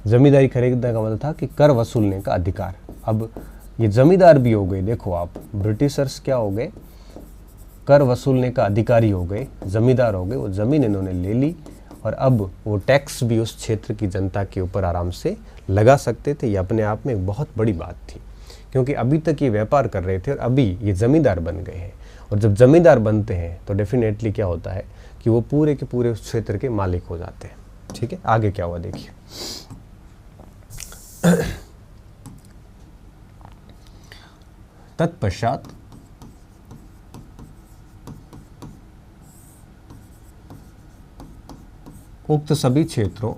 जमींदारी खरीदने का मतलब था कि कर वसूलने का अधिकार। अब ये जमींदार भी हो गए, देखो आप, ब्रिटिशर्स क्या हो गए, कर वसूलने का अधिकारी हो गए, जमींदार हो गए। वो जमीन इन्होंने ले ली, और अब वो टैक्स भी उस क्षेत्र की जनता के ऊपर आराम से लगा सकते थे। ये अपने आप में एक बहुत बड़ी बात थी, क्योंकि अभी तक ये व्यापार कर रहे थे और अभी ये ज़मींदार बन गए हैं। और जब ज़मींदार बनते हैं तो डेफिनेटली क्या होता है कि वो पूरे के पूरे उस क्षेत्र के मालिक हो जाते हैं, ठीक है। आगे क्या हुआ देखिए। तत्पश्चात उक्त सभी क्षेत्रों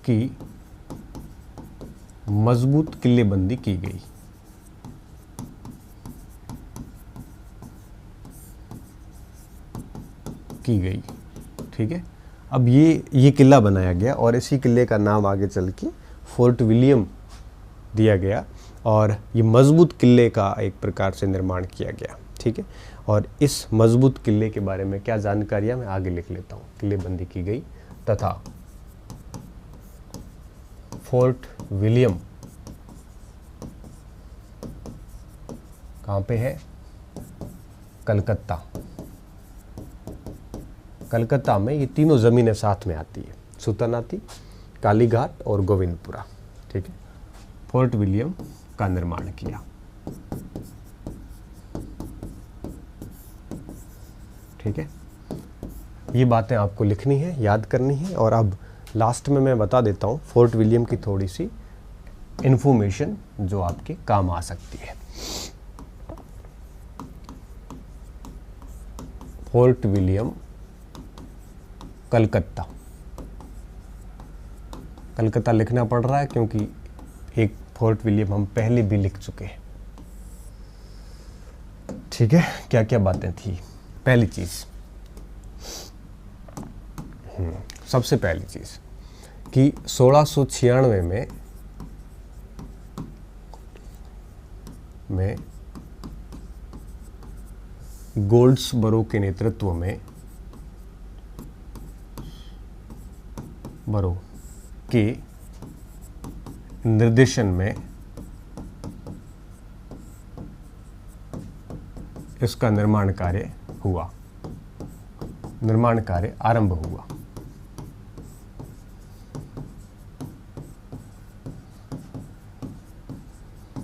की मजबूत किलेबंदी की गई। ठीक है, अब ये किला बनाया गया और इसी किले का नाम आगे चल के फोर्ट विलियम दिया गया और ये मजबूत किले का एक प्रकार से निर्माण किया गया। ठीक है, और इस मजबूत किले के बारे में क्या जानकारियां मैं आगे लिख लेता हूँ। किलेबंदी की गई तथा फोर्ट विलियम कहाँ पे है? कलकत्ता। कलकत्ता में ये तीनों ज़मीनें साथ में आती है, सुल्तानाती, कालीघाट और गोविंदपुरा। ठीक है, फोर्ट विलियम का निर्माण किया। ठीक है, ये बातें आपको लिखनी है, याद करनी है। और अब लास्ट में मैं बता देता हूँ फोर्ट विलियम की थोड़ी सी इन्फॉर्मेशन जो आपके काम आ सकती है। Fort William Calcutta. कलकत्ता लिखना पड़ रहा है क्योंकि एक फोर्ट विलियम हम पहले भी लिख चुके हैं। ठीक है, क्या क्या बातें थी? पहली चीज, सबसे पहली चीज कि 1696 में गोल्ड्सबरो के नेतृत्व में बरो के निर्देशन में इसका निर्माण कार्य हुआ, निर्माण कार्य आरंभ हुआ।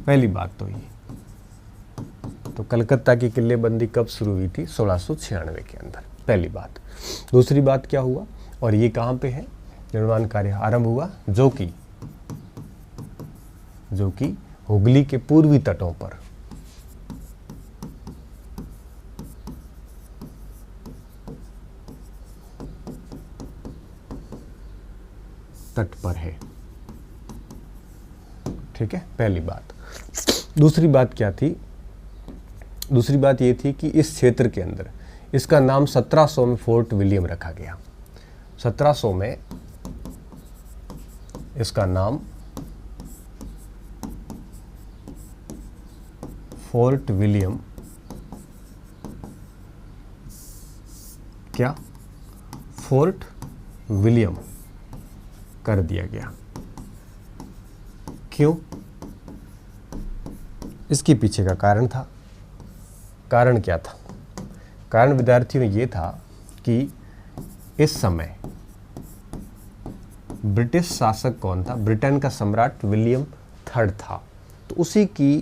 पहली बात तो ये, तो कलकत्ता की किलेबंदी कब शुरू हुई थी? 1696 के अंदर, पहली बात। दूसरी बात क्या हुआ और ये कहाँ पे है निर्माण कार्य आरंभ हुआ? जो कि हुगली के पूर्वी तटों पर, तट पर है। ठीक है, पहली बात। दूसरी बात क्या थी? दूसरी बात ये थी कि इस क्षेत्र के अंदर इसका नाम 1700 में फोर्ट विलियम रखा गया। 1700 में इसका नाम फोर्ट विलियम क्या? फोर्ट विलियम कर दिया गया। क्यों? इसके पीछे का कारण था। कारण क्या था? कारण विद्यार्थियों ये था कि इस समय ब्रिटिश शासक कौन था? ब्रिटेन का सम्राट विलियम थर्ड था। तो उसी की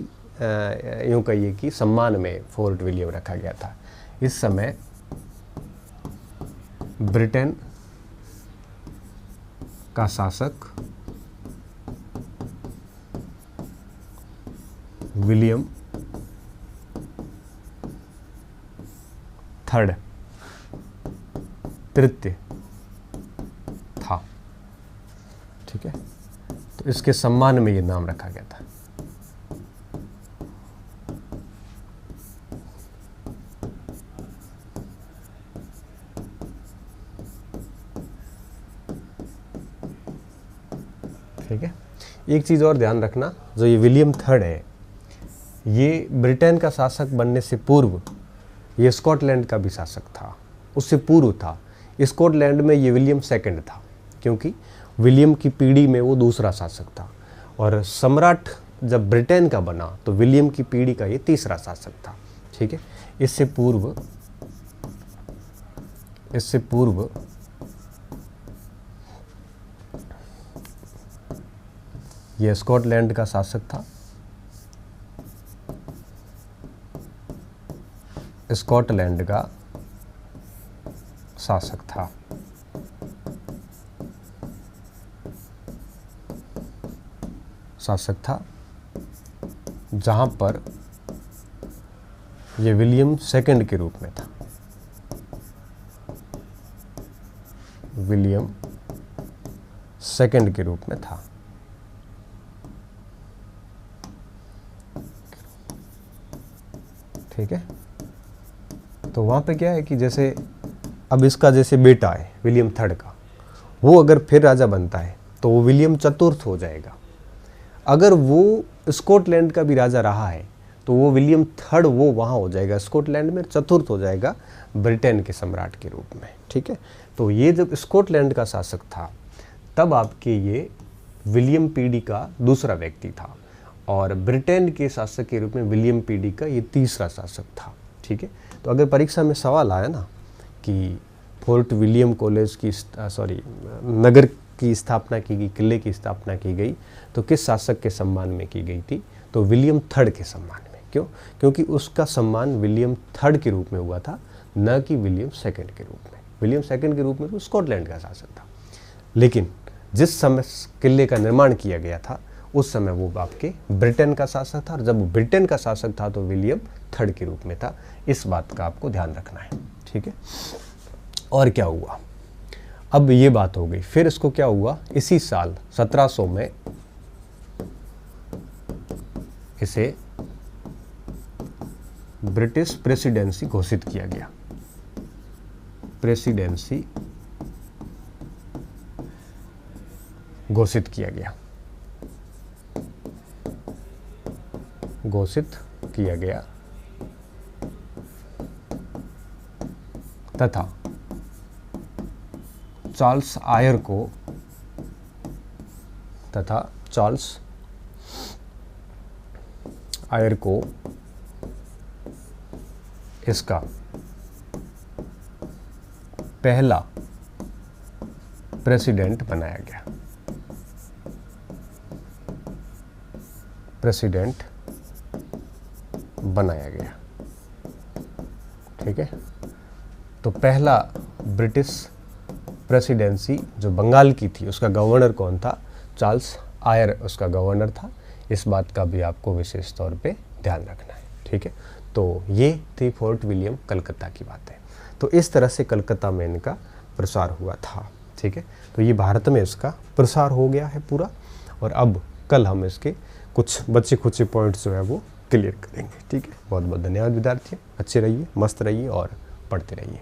यूँ कहिए कि सम्मान में फोर्ट विलियम रखा गया था। इस समय ब्रिटेन का शासक विलियम थर्ड, तृतीय था। ठीक है, तो इसके सम्मान में ये नाम रखा गया था। ठीक है, एक चीज़ और ध्यान रखना, जो ये विलियम थर्ड है, ये ब्रिटेन का शासक बनने से पूर्व ये स्कॉटलैंड का भी शासक था, उससे पूर्व था। स्कॉटलैंड में ये विलियम सेकंड था, क्योंकि विलियम की पीढ़ी में वो दूसरा शासक था। और सम्राट जब ब्रिटेन का बना तो विलियम की पीढ़ी का ये तीसरा शासक था। ठीक है, इससे पूर्व ये स्कॉटलैंड का शासक था। स्कॉटलैंड का शासक था। जहां पर ये विलियम सेकंड के रूप में था। विलियम सेकंड के रूप में था। ठीक है। तो वहाँ पे क्या है कि जैसे अब इसका जैसे बेटा है विलियम थर्ड का, वो अगर फिर राजा बनता है तो वो विलियम चतुर्थ हो जाएगा। अगर वो स्कॉटलैंड का भी राजा रहा है तो वो विलियम थर्ड वो वहाँ हो जाएगा, स्कॉटलैंड में चतुर्थ हो जाएगा ब्रिटेन के सम्राट के रूप में। ठीक है। तो ये जब स्कॉटलैंड का शासक था तब आपके ये विलियम पीडी का दूसरा व्यक्ति था, और ब्रिटेन के शासक के रूप में विलियम पीडी का ये तीसरा शासक था। ठीक है। तो अगर परीक्षा में सवाल आया ना कि फोर्ट विलियम कॉलेज की नगर की स्थापना की गई, किले की स्थापना की गई तो किस शासक के सम्मान में की गई थी, तो विलियम थर्ड के सम्मान में। क्यों? क्योंकि उसका सम्मान विलियम थर्ड के रूप में हुआ था, न कि विलियम सेकंड के रूप में। विलियम सेकंड के रूप में तो स्कॉटलैंड का शासक था, लेकिन जिस समय किले का निर्माण किया गया था उस समय वो आपके ब्रिटेन का शासक था, और जब ब्रिटेन का शासक था तो विलियम थर्ड के रूप में था। इस बात का आपको ध्यान रखना है। ठीक है। और क्या हुआ, अब ये बात हो गई। फिर इसको क्या हुआ, इसी साल 1700 में इसे ब्रिटिश प्रेसिडेंसी घोषित किया गया। प्रेसिडेंसी घोषित किया गया, घोषित किया गया तथा चार्ल्स आयर को इसका पहला प्रेसिडेंट बनाया गया। प्रेसिडेंट बनाया गया। ठीक है। तो पहला ब्रिटिश प्रेसिडेंसी जो बंगाल की थी उसका गवर्नर कौन था, चार्ल्स आयर उसका गवर्नर था। इस बात का भी आपको विशेष तौर पे ध्यान रखना है। ठीक है। तो ये थी फोर्ट विलियम कलकत्ता की बातें। तो इस तरह से कलकत्ता में इनका प्रसार हुआ था। ठीक है। तो ये भारत में इसका प्रसार हो गया है पूरा, और अब कल हम इसके कुछ बच्चे खुचे पॉइंट्स जो है वो क्लियर करेंगे। ठीक है। बहुत बहुत धन्यवाद विद्यार्थियों, अच्छे रहिए, मस्त रहिए और पढ़ते रहिए।